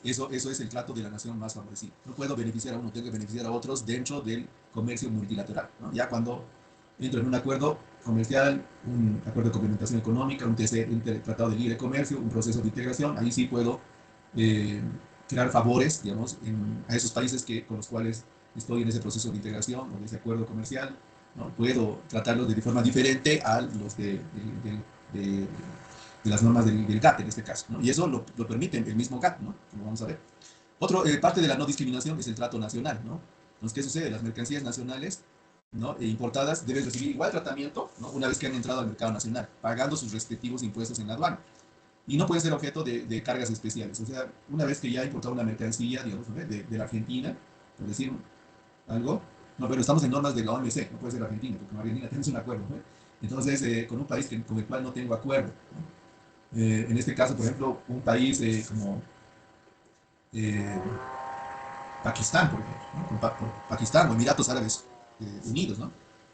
Eso es el trato de la nación más favorecida. No puedo beneficiar a uno, tengo que beneficiar a otros dentro del comercio multilateral, ¿no? Ya cuando entro en un acuerdo comercial, un acuerdo de complementación económica, un tratado de libre comercio, un proceso de integración, ahí sí puedo eh, crear favores, digamos, a esos países con los cuales estoy en ese proceso de integración o de ese acuerdo comercial, ¿no? Puedo tratarlos de forma diferente a los de las normas del GATT en este caso, ¿no? Y eso lo permite el mismo GATT, ¿no? Como vamos a ver. Otra parte de la no discriminación es el trato nacional, ¿no? Entonces, ¿qué sucede? Las mercancías nacionales, ¿no? Importadas deben recibir igual tratamiento, ¿no? Una vez que han entrado al mercado nacional, pagando sus respectivos impuestos en la aduana. Y no pueden ser objeto de cargas especiales. O sea, una vez que ya ha importado una mercancía, digamos, ¿no? de la Argentina, por decir algo, no, pero estamos en normas de la OMC, no puede ser Argentina, porque con Argentina tenemos un acuerdo, ¿no? Entonces, con un país con el cual no tengo acuerdo, ¿no? En este caso, por ejemplo, un país como eh, Pakistán, por ejemplo, ¿no? Pakistán o Emiratos Árabes Unidos, ¿no?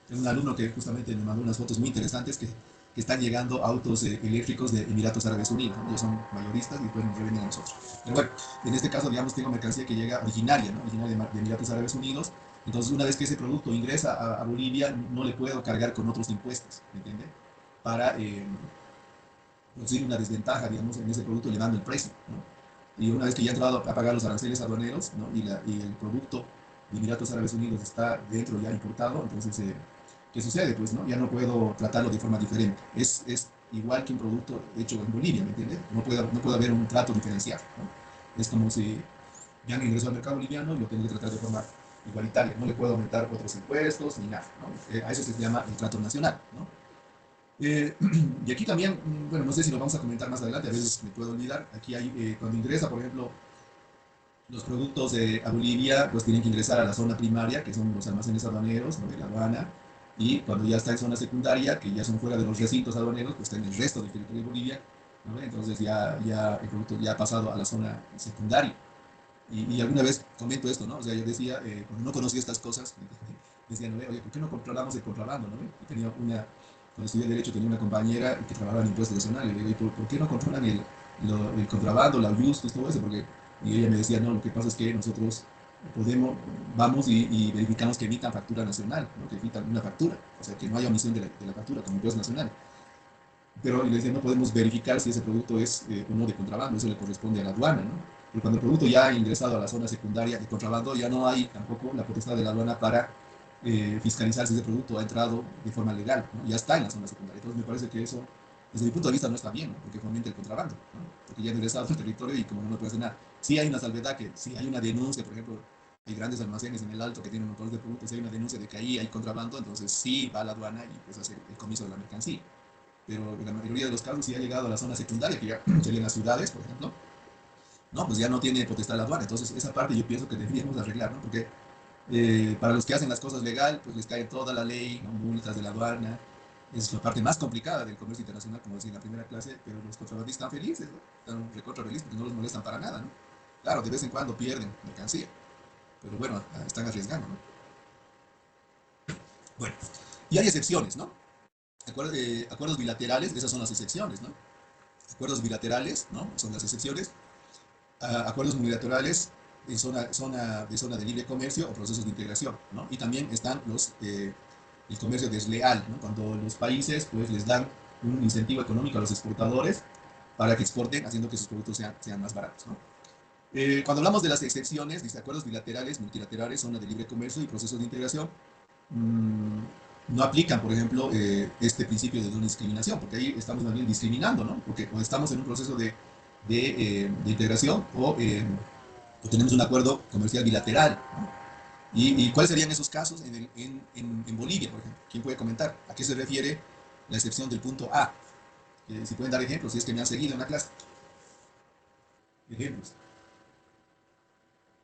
Tengo un alumno que justamente me mandó unas fotos muy interesantes que están llegando autos eléctricos de Emiratos Árabes Unidos, ¿no? Ellos son mayoristas y después nos revenden a nosotros. Pero bueno, en este caso, digamos, tengo mercancía que llega originaria, ¿no? Originaria de Emiratos Árabes Unidos. Entonces, una vez que ese producto ingresa a Bolivia, no le puedo cargar con otros impuestos, ¿me entiende? Para producir una desventaja, digamos, en ese producto elevando el precio, ¿no? Y una vez que ya ha entrado a pagar los aranceles aduaneros, ¿no? y el producto de Emiratos Árabes Unidos está dentro ya importado, entonces, ¿qué sucede? Pues, ¿no? Ya no puedo tratarlo de forma diferente. Es igual que un producto hecho en Bolivia, ¿me entiendes? No puede haber un trato diferenciado, ¿no? Es como si ya han ingresado al mercado boliviano y lo tengo que tratar de forma igualitaria, no le puedo aumentar otros impuestos ni nada, ¿no? A eso se llama el trato nacional, ¿no? Y aquí también, bueno, no sé si lo vamos a comentar más adelante, a veces me puedo olvidar, aquí hay, cuando ingresa, por ejemplo, los productos a Bolivia, pues tienen que ingresar a la zona primaria, que son los almacenes aduaneros, ¿no? De la aduana, y cuando ya está en zona secundaria, que ya son fuera de los recintos aduaneros, pues está en el resto del territorio de Bolivia, ¿no? Entonces ya el producto ya ha pasado a la zona secundaria. Y alguna vez comento esto, ¿no? O sea, yo decía, cuando no conocía estas cosas, decía, ¿no? Oye, ¿por qué no controlamos el contrabando, no? Y tenía cuando estudié Derecho, tenía una compañera que trabajaba en impuestos nacionales, y le digo, ¿por qué no controlan el contrabando, la justus, todo eso? Porque, y ella me decía, no, lo que pasa es que nosotros vamos y verificamos que emitan factura nacional, ¿no? Que emitan una factura, o sea, que no haya omisión de la factura como impuesto nacional. Pero le decía, no podemos verificar si ese producto es o no de contrabando, eso le corresponde a la aduana, ¿no? Pero cuando el producto ya ha ingresado a la zona secundaria de contrabando, ya no hay tampoco la potestad de la aduana para fiscalizar si ese producto ha entrado de forma legal, ¿no? Ya está en la zona secundaria. Entonces me parece que eso, desde mi punto de vista, no está bien, ¿no? Porque fomenta el contrabando, ¿no? Porque ya ha ingresado al territorio y como no puede hacer nada. Sí hay una salvedad, que si hay una denuncia, por ejemplo, hay grandes almacenes en el Alto que tienen montones de productos, si hay una denuncia de que ahí hay contrabando, entonces sí va a la aduana y pues hace el comiso de la mercancía. Pero en la mayoría de los casos, si ha llegado a la zona secundaria, que ya sería en las ciudades, por ejemplo, no, pues ya no tiene potestad la aduana. Entonces, esa parte yo pienso que deberíamos arreglar, ¿no? Porque para los que hacen las cosas legal, pues les cae toda la ley, ¿no? Multas de la aduana. Es la parte más complicada del comercio internacional, como decía en la primera clase, pero los contrabandistas están felices, ¿no? Están recontra felices porque no los molestan para nada, ¿no? Claro, de vez en cuando pierden mercancía, pero bueno, están arriesgando, ¿no? Bueno, y hay excepciones, ¿no? Acuerdos bilaterales, esas son las excepciones, ¿no? Acuerdos bilaterales, ¿no? Son las excepciones. Acuerdos unilaterales en zona de libre comercio o procesos de integración, ¿no? Y también están el comercio desleal, ¿no? Cuando los países pues les dan un incentivo económico a los exportadores para que exporten, haciendo que sus productos sean más baratos, ¿no? Cuando hablamos de las excepciones, dice acuerdos bilaterales, multilaterales, zona de libre comercio y procesos de integración, mmm, no aplican, por ejemplo, este principio de no discriminación, porque ahí estamos también discriminando, ¿no? Porque o estamos en un proceso de integración o tenemos un acuerdo comercial bilateral, ¿no? ¿Y cuáles serían esos casos en Bolivia, por ejemplo? ¿Quién puede comentar? ¿A qué se refiere la excepción del punto A? Si pueden dar ejemplos, si es que me han seguido en la clase. Ejemplos.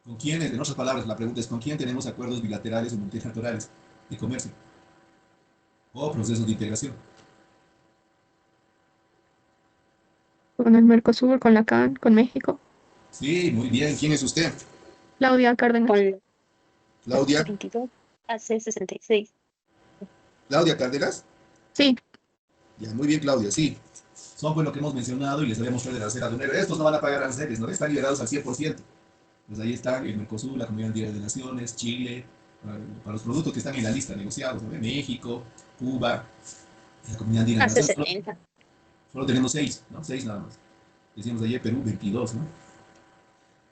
¿Con quién, en otras palabras, la pregunta es, ¿con quién tenemos acuerdos bilaterales o multilaterales de comercio o procesos de integración? Con el Mercosur, con la CAN, con México. Sí, muy bien. ¿Quién es usted? Claudia Cárdenas. Con Claudia. 22 AC 66. Claudia Cárdenas. Sí, Ya, muy bien, Claudia, sí. Son pues lo que hemos mencionado y les había mostrado el arancel aduanero. Estos no van a pagar aranceles, ¿no? Están liberados al 100%. Pues ahí están el Mercosur, la Comunidad Andina de Naciones, Chile, para los productos que están en la lista negociados, ¿no? México, Cuba, la Comunidad Andina de AC Naciones. 70. Solo tenemos 6, ¿no? 6 nada más. Decíamos ayer Perú 22, ¿no?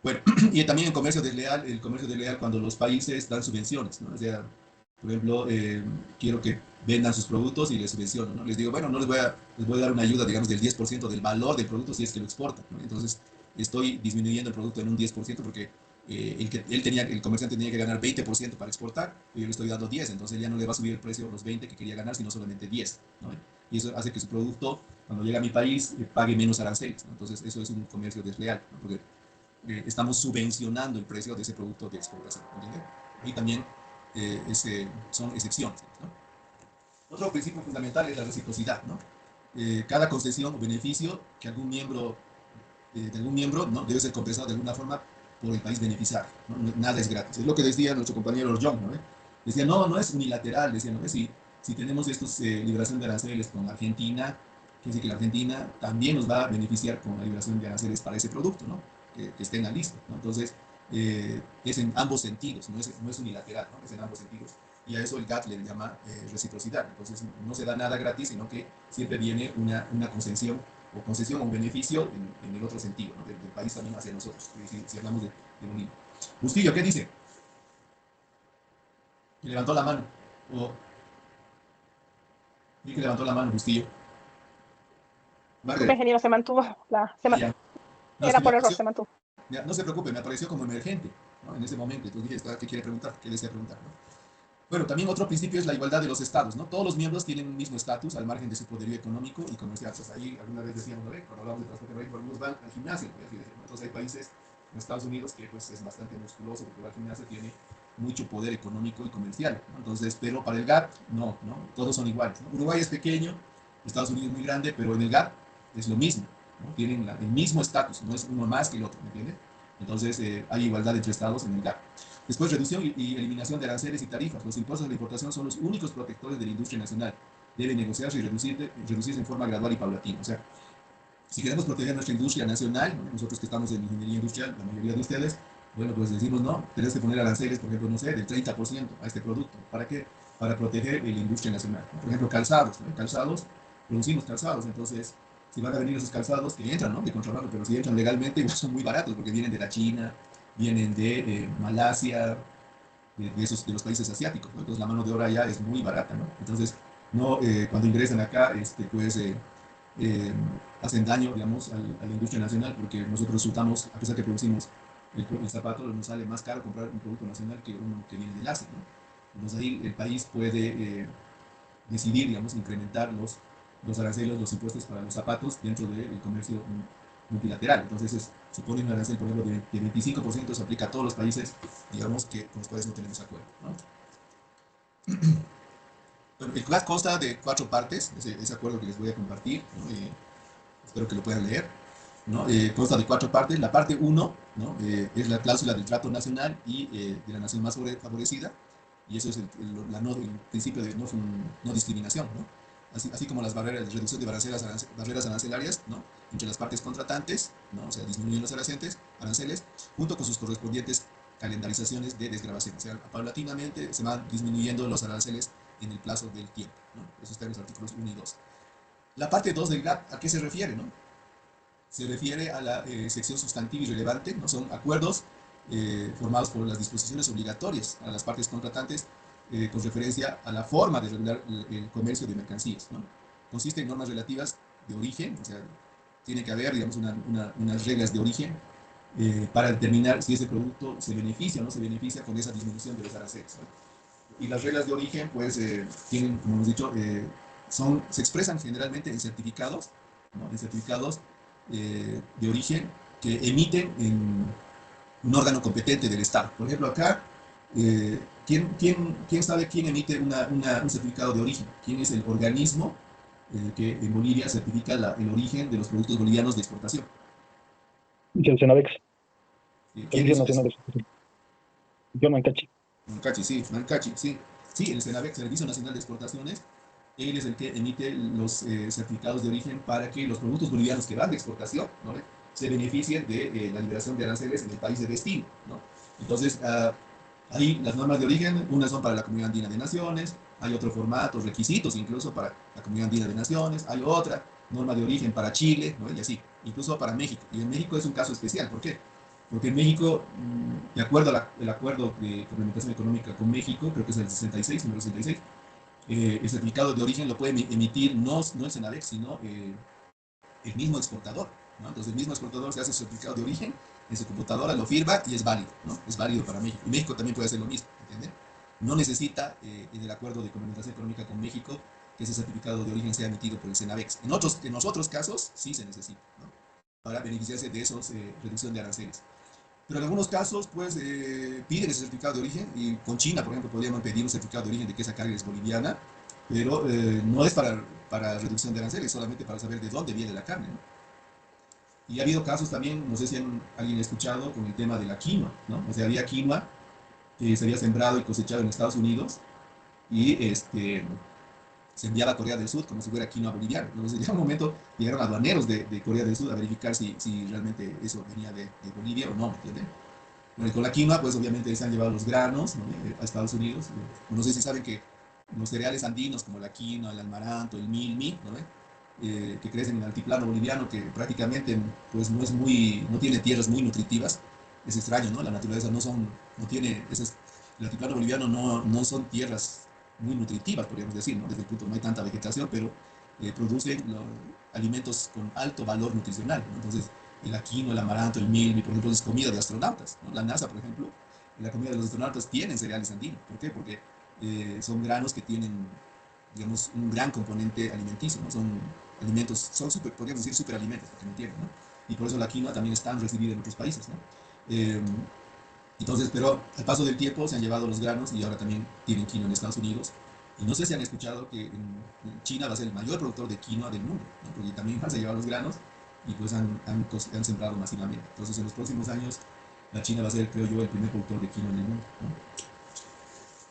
Bueno, y también el comercio desleal cuando los países dan subvenciones, ¿no? O sea, por ejemplo, quiero que vendan sus productos y les subvenciono, ¿no? Les digo, bueno, no les voy a dar una ayuda, digamos, del 10% del valor del producto si es que lo exportan, ¿no? Entonces, estoy disminuyendo el producto en un 10% porque el comerciante tenía que ganar 20% para exportar y yo le estoy dando 10, entonces ya no le va a subir el precio los 20 que quería ganar, sino solamente 10, ¿no? Y eso hace que su producto, cuando llega a mi país, pague menos aranceles, ¿no? Entonces, eso es un comercio desleal, ¿no? Porque estamos subvencionando el precio de ese producto de exportación, ¿entiendes? Y también son excepciones, ¿no? Otro principio fundamental es la reciprocidad, ¿no? Cada concesión o beneficio que de algún miembro, ¿no? Debe ser compensado de alguna forma por el país beneficiario, ¿no? Nada es gratis. Es lo que decía nuestro compañero John, ¿no? Decía, no, no es unilateral, decía, ¿no? Si tenemos estos liberación de aranceles con Argentina, quiere decir que la Argentina también nos va a beneficiar con la liberación de aranceles para ese producto, ¿no? Que esté en la lista, ¿no? Entonces, es en ambos sentidos, no es unilateral, ¿no? Es en ambos sentidos. Y a eso el GATT le llama reciprocidad. Entonces, no se da nada gratis, sino que siempre viene una concesión o un beneficio en el otro sentido, ¿no? Del país también hacia nosotros, si hablamos de Bolivia. Bustillo, ¿qué dice? Que levantó la mano. O, que levantó la mano, Bustillo. Disculpe, ingeniero, se mantuvo. Ya. No, es Era que me por error, apareció, se mantuvo. ya, no se preocupe, me apareció como emergente. ¿no? En ese momento. Entonces dije, ¿qué quiere preguntar? ¿Qué desea preguntar? ¿No? Bueno, también otro principio es la igualdad de los estados, ¿no? Todos los miembros tienen un mismo estatus al margen de su poderío económico y comercial. Entonces ahí alguna vez decíamos, ¿no? Cuando hablamos de transporte marítimo, algunos van al gimnasio, pues, así decimos. Entonces hay países en Estados Unidos que pues es bastante musculoso porque va al gimnasio, tiene mucho poder económico y comercial, ¿no? Entonces, pero para el GATT, no, ¿no? Todos son iguales, ¿no? Uruguay es pequeño, Estados Unidos es muy grande, pero en el GATT es lo mismo, ¿no? Tienen el mismo estatus, no es uno más que el otro, ¿me entiendes? Entonces hay igualdad entre estados en el GATT. Después, reducción y eliminación de aranceles y tarifas. Los impuestos a la importación son los únicos protectores de la industria nacional. Deben negociarse y reducirse en forma gradual y paulatina. O sea, si queremos proteger nuestra industria nacional, ¿no? Nosotros que estamos en ingeniería industrial, la mayoría de ustedes, bueno, pues decimos, no, tenés que poner aranceles, por ejemplo, no sé, del 30% a este producto. ¿Para qué? Para proteger la industria nacional. ¿No? Por ejemplo, calzados, ¿no? Calzados, producimos calzados, entonces, si van a venir esos calzados que entran, ¿no? De contrabando, pero si entran legalmente, igual son muy baratos, porque vienen de la China, vienen de Malasia, de los países asiáticos, ¿no? Entonces la mano de obra ya es muy barata, ¿no? Entonces, no, cuando ingresan acá, pues eh, hacen daño, digamos, a la industria nacional, porque nosotros resultamos, a pesar que producimos el zapato, nos sale más caro comprar un producto nacional que uno que viene del Asia, ¿no? Entonces ahí el país puede decidir, digamos, incrementar los aranceles, los impuestos para los zapatos dentro del comercio multilateral. Entonces, supone un arancel, por ejemplo, de 25%, se aplica a todos los países, digamos, con los cuales no tenemos acuerdo, ¿no? Bueno, el CLAC consta de 4 partes, ese acuerdo que les voy a compartir, ¿no? Espero que lo puedan leer, ¿no? Consta de 4 partes. La parte 1, ¿no? Es la cláusula del trato nacional y de la nación más favorecida, y eso es el principio de no discriminación, ¿no? Así como las barreras de reducción de barreras arancelarias, ¿no? Entre las partes contratantes, ¿no? O sea, disminuyen los aranceles, junto con sus correspondientes calendarizaciones de desgravación. O sea, paulatinamente se van disminuyendo los aranceles en el plazo del tiempo, ¿no? Eso está en los artículos 1 y 2. La parte 2 del GATT, ¿a qué se refiere, no? Se refiere a la sección sustantiva y relevante, ¿no? Son acuerdos formados por las disposiciones obligatorias a las partes contratantes con referencia a la forma de regular el comercio de mercancías, ¿no? Consiste en normas relativas de origen, o sea, tiene que haber, digamos, unas reglas de origen para determinar si ese producto se beneficia o no se beneficia con esa disminución de los aranceles, ¿no? Y las reglas de origen, pues, tienen, como hemos dicho, se expresan generalmente en certificados, ¿no? En certificados de origen que emiten en un órgano competente del Estado. Por ejemplo, acá, ¿quién sabe quién emite un certificado de origen? ¿Quién es el organismo que en Bolivia certifica el origen de los productos bolivianos de exportación? Y el Cenavex, ¿Quién Servicio hizo eso? Nacional de Exportación. Yo no encaché. Mancachi, sí, Mancachi, sí. Sí, el SENAVEC, Servicio Nacional de Exportaciones, él es el que emite los certificados de origen para que los productos bolivianos que van de exportación, ¿no? Se beneficien de la liberación de aranceles en el país de destino, ¿no? Entonces, ahí las normas de origen, unas son para la Comunidad Andina de Naciones, hay otro formato, requisitos incluso para la Comunidad Andina de Naciones, hay otra norma de origen para Chile, ¿no? Y así, incluso para México. Y en México es un caso especial, ¿por qué? Porque en México, de acuerdo al acuerdo de complementación económica con México, creo que es el 66, número 66, el certificado de origen lo puede emitir no el SENADEC, sino el mismo exportador, ¿no? Entonces el mismo exportador se hace su certificado de origen en su computadora, lo firma y es válido, ¿no? Es válido para México. Y México también puede hacer lo mismo, ¿entienden? No necesita en el acuerdo de complementación económica con México que ese certificado de origen sea emitido por el SENAVEX. En los otros casos sí se necesita, ¿no? Para beneficiarse de esos reducción de aranceles. Pero en algunos casos, pues, piden ese certificado de origen, y con China, por ejemplo, podrían pedir un certificado de origen de que esa carga es boliviana, pero no es para reducción de aranceles, solamente para saber de dónde viene la carne, ¿no? Y ha habido casos también, no sé si alguien ha escuchado, con el tema de la quinoa, ¿no? O sea, había quinoa que se había sembrado y cosechado en Estados Unidos, y se enviaba a Corea del Sur como si fuera quinoa boliviana. Entonces, en un momento llegaron aduaneros de Corea del Sur a verificar si realmente eso venía de Bolivia o no, ¿me entienden? Bueno, y con la quinoa, pues obviamente se han llevado los granos, ¿no? A Estados Unidos. No sé si saben que los cereales andinos como la quinoa, el amaranto, el milmi, ¿no? Que crecen en el altiplano boliviano, que prácticamente pues no tiene tierras muy nutritivas. Es extraño, ¿no? La naturaleza no tiene, el altiplano boliviano no son tierras muy nutritivas, podríamos decir, ¿no? Desde el punto no hay tanta vegetación, pero producen alimentos con alto valor nutricional, ¿no? Entonces, el quinoa, el amaranto, el milmi, por ejemplo, es comida de astronautas, ¿no? La NASA, por ejemplo, la comida de los astronautas tienen cereales andinos. ¿Por qué? Porque son granos que tienen, digamos, un gran componente alimenticio, ¿no? Son alimentos, son super, podríamos decir superalimentos, para que me entiendan, ¿no? Y por eso la quinoa también es tan recibida en otros países, ¿no? Eh, entonces, pero al paso del tiempo se han llevado los granos y ahora también tienen quinoa en Estados Unidos. Y no sé si han escuchado que en China va a ser el mayor productor de quinoa del mundo, ¿no? Porque también van a llevar los granos y pues han sembrado masivamente. Entonces, en los próximos años, la China va a ser, creo yo, el primer productor de quinoa en el mundo, ¿no?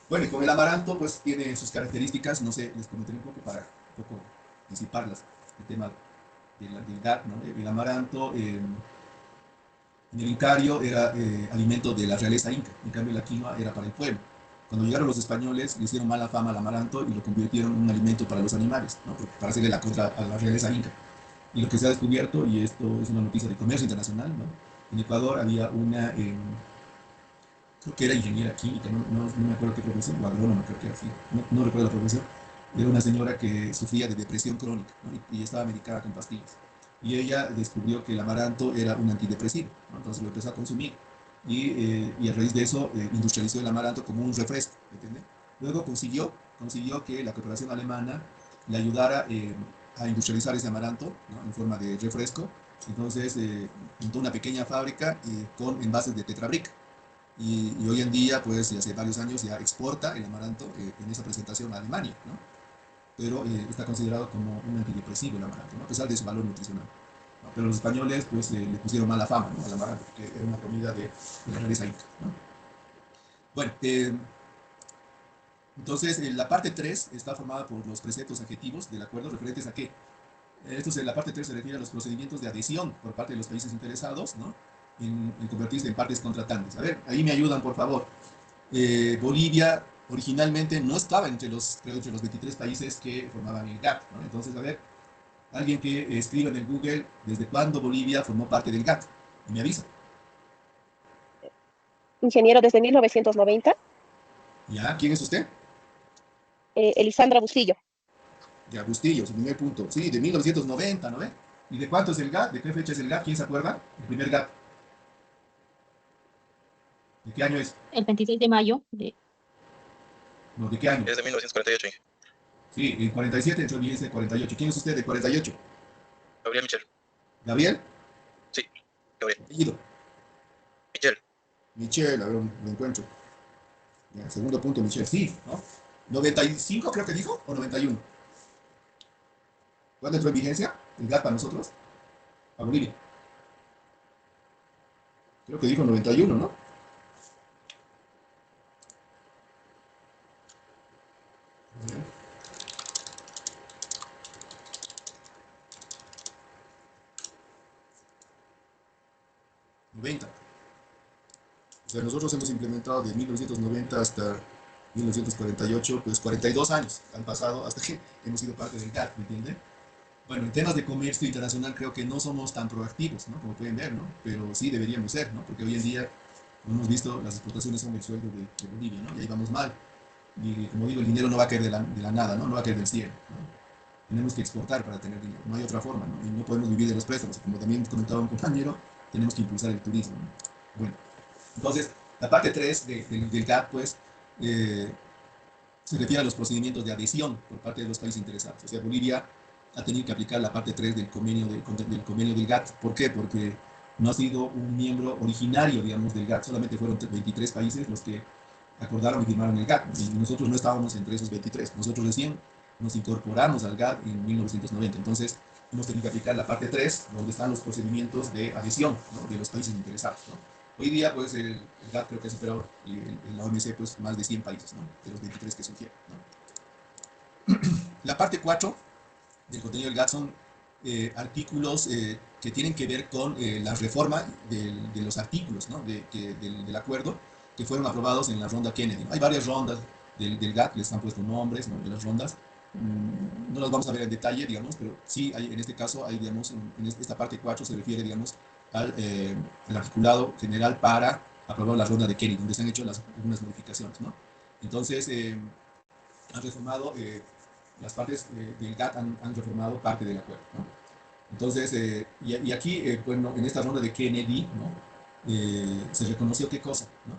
Bueno, y con el amaranto, pues tiene sus características, no sé, les comentaré un poco para un poco disiparlas, el tema del GAT, ¿no? El amaranto en el Incario era alimento de la realeza inca, en cambio la quinoa era para el pueblo. Cuando llegaron los españoles, le hicieron mala fama al amaranto y lo convirtieron en un alimento para los animales, ¿no? Para hacerle la contra a la realeza inca. Y lo que se ha descubierto, y esto es una noticia de comercio internacional, ¿no? En Ecuador había una, creo que era ingeniera química, no me acuerdo qué profesión, o agrónoma, creo que era así, no recuerdo la profesión. Era una señora que sufría de depresión crónica, ¿no? y estaba medicada con pastillas. Y ella descubrió que el amaranto era un antidepresivo, ¿no? Entonces lo empezó a consumir. Y a raíz de eso industrializó el amaranto como un refresco, ¿entiende? Luego consiguió que la corporación alemana le ayudara a industrializar ese amaranto, ¿no? En forma de refresco. Entonces montó una pequeña fábrica con envases de Tetrabric. Y hoy en día, pues, y hace varios años ya exporta el amaranto en esa presentación a Alemania, ¿no? Pero está considerado como un antidepresivo el amaranto, ¿no? A pesar de su valor nutricional, ¿no? Pero los españoles, pues, le pusieron mala fama, ¿no? Al amaranto, porque era una comida de la realeza inca, ¿no? Bueno, entonces la parte 3 está formada por los preceptos adjetivos del acuerdo referentes a qué. La parte 3 se refiere a los procedimientos de adhesión por parte de los países interesados, ¿no? En convertirse en partes contratantes. A ver, ahí me ayudan, por favor. Bolivia originalmente no estaba entre los, creo, entre los 23 países que formaban el GATT, ¿no? Entonces, a ver, alguien que escriba en el Google desde cuándo Bolivia formó parte del GATT y me avisa. Ingeniero desde 1990, ¿Ya? ¿Quién es usted? Elisandra Bustillo. De Agustillo, su primer punto. Sí, de 1990, ¿no ve? ¿Y de cuánto es el GATT? ¿De qué fecha es el GATT? ¿Quién se acuerda? El primer GATT. ¿De qué año es? El 26 de mayo de... No, ¿de qué año? Es de 1948. Sí, en 47 entró en vigencia el 48. ¿Quién es usted de 48? Gabriel Michel. ¿Gabriel? Sí, Gabriel. Apellido. Michel. Michelle, a ver, lo encuentro. Ya, segundo punto, Michelle. Sí, ¿no? 95 creo que dijo, o 91. ¿Cuándo entró en vigencia el GATT para nosotros? A Bolivia. Creo que dijo 91, ¿no? A ver. 90. O sea, nosotros hemos implementado de 1990 hasta 1948, pues 42 años han pasado hasta que hemos sido parte del GATT, ¿me entiende? Bueno, en temas de comercio internacional creo que no somos tan proactivos, ¿no? Como pueden ver, ¿no? Pero sí deberíamos ser, ¿no? Porque hoy en día, como hemos visto, las exportaciones son el sueldo de Bolivia, ¿no? Y ahí vamos mal. Y como digo, el dinero no va a caer de la nada, ¿no? No va a caer del cielo, ¿no? Tenemos que exportar para tener dinero, no hay otra forma, ¿no? Y no podemos vivir de los préstamos. Como también comentaba un compañero, tenemos que impulsar el turismo, ¿no? Bueno, entonces, la parte 3 del GATT, pues, eh, se refiere a los procedimientos de adhesión por parte de los países interesados. O sea, Bolivia ha tenido que aplicar la parte 3 del convenio del GATT. ¿Por qué? Porque no ha sido un miembro originario, digamos, del GATT. Solamente fueron 23 países los que acordaron y firmaron el GATT. Y nosotros no estábamos entre esos 23. Nosotros recién nos incorporamos al GATT en 1990. Entonces, hemos tenido que aplicar la parte 3, donde están los procedimientos de adhesión, ¿no? De los países interesados, ¿no? Hoy día, pues, el GATT creo que ha superado la OMC, pues, más de 100 países, ¿no? De los 23 que surgieron, ¿no? La parte 4 del contenido del GATT son artículos que tienen que ver con la reforma de los artículos, ¿no? Del acuerdo que fueron aprobados en la ronda Kennedy. Hay varias rondas del GATT, les han puesto nombres, ¿no? De las rondas. No las vamos a ver en detalle, digamos, pero sí, hay, en este caso, hay, digamos, en esta parte 4 se refiere, digamos, al articulado general para aprobar la ronda de Kennedy, donde se han hecho algunas modificaciones, ¿no? Entonces, han reformado las partes del GATT han reformado parte del acuerdo, ¿no? Entonces, y aquí, bueno, en esta ronda de Kennedy, ¿no? Se reconoció qué cosa, ¿no?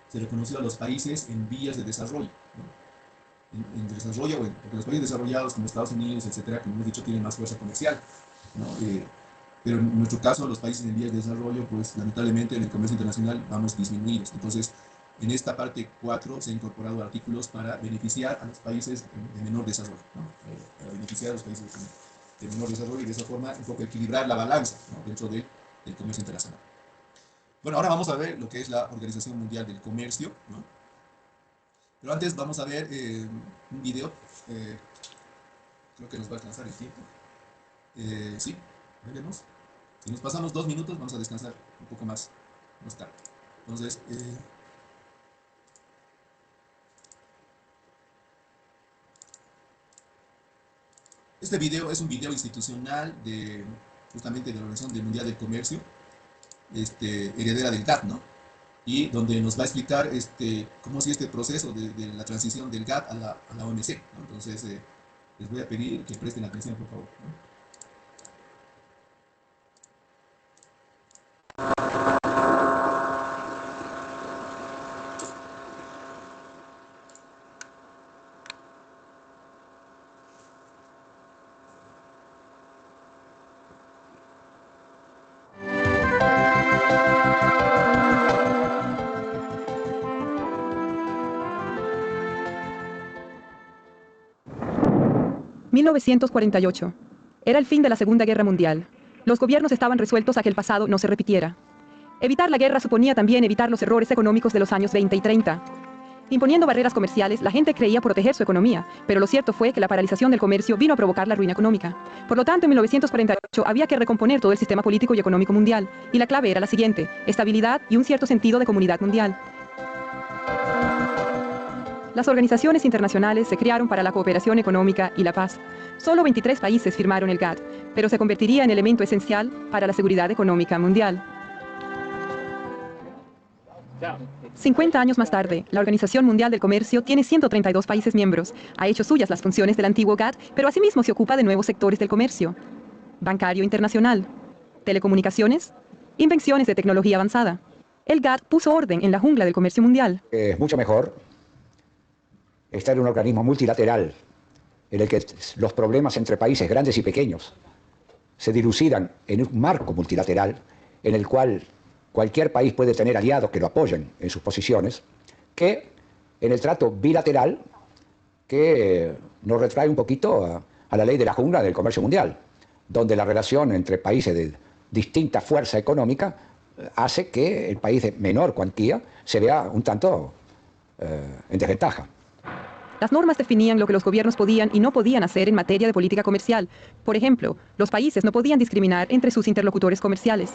se reconoció a los países en vías de desarrollo, ¿no? En desarrollo, bueno, porque los países desarrollados como Estados Unidos, etcétera, como hemos dicho, tienen más fuerza comercial, ¿no? Pero en nuestro caso, los países en vías de desarrollo, pues lamentablemente en el comercio internacional vamos disminuidos. Entonces, en esta parte 4 se han incorporado artículos para beneficiar a los países de menor desarrollo, ¿no? Para beneficiar a los países de menor desarrollo y de esa forma un poco equilibrar la balanza, ¿no? Dentro del comercio internacional. Bueno, ahora vamos a ver lo que es la Organización Mundial del Comercio, ¿no? Pero antes vamos a ver un video. Creo que nos va a alcanzar el tiempo. Sí, veremos. Si nos pasamos 2 minutos, vamos a descansar un poco más tarde. Entonces, este video es un video institucional justamente de la Organización Mundial del Comercio, heredera del GATT, ¿no? Y donde nos va a explicar cómo sigue este proceso de la transición del GATT a la OMC, ¿no? Entonces, les voy a pedir que presten atención, por favor, ¿no? ...1948... Era el fin de la Segunda Guerra Mundial. Los gobiernos estaban resueltos a que el pasado no se repitiera. Evitar la guerra suponía también evitar los errores económicos de los años 20 y 30. Imponiendo barreras comerciales, la gente creía proteger su economía, pero lo cierto fue que la paralización del comercio vino a provocar la ruina económica. Por lo tanto, en 1948 había que recomponer todo el sistema político y económico mundial, y la clave era la siguiente: estabilidad y un cierto sentido de comunidad mundial. Las organizaciones internacionales se crearon para la cooperación económica y la paz. Solo 23 países firmaron el GATT, pero se convertiría en elemento esencial para la seguridad económica mundial. 50 años más tarde, la Organización Mundial del Comercio tiene 132 países miembros, ha hecho suyas las funciones del antiguo GATT, pero asimismo se ocupa de nuevos sectores del comercio: bancario internacional, telecomunicaciones, invenciones de tecnología avanzada. El GATT puso orden en la jungla del comercio mundial. Es mucho mejor estar en un organismo multilateral en el que los problemas entre países grandes y pequeños se dilucidan en un marco multilateral en el cual cualquier país puede tener aliados que lo apoyen en sus posiciones, que en el trato bilateral que nos retrae un poquito a la ley de la jungla del comercio mundial, donde la relación entre países de distinta fuerza económica hace que el país de menor cuantía se vea un tanto en desventaja. Las normas definían lo que los gobiernos podían y no podían hacer en materia de política comercial. Por ejemplo, los países no podían discriminar entre sus interlocutores comerciales.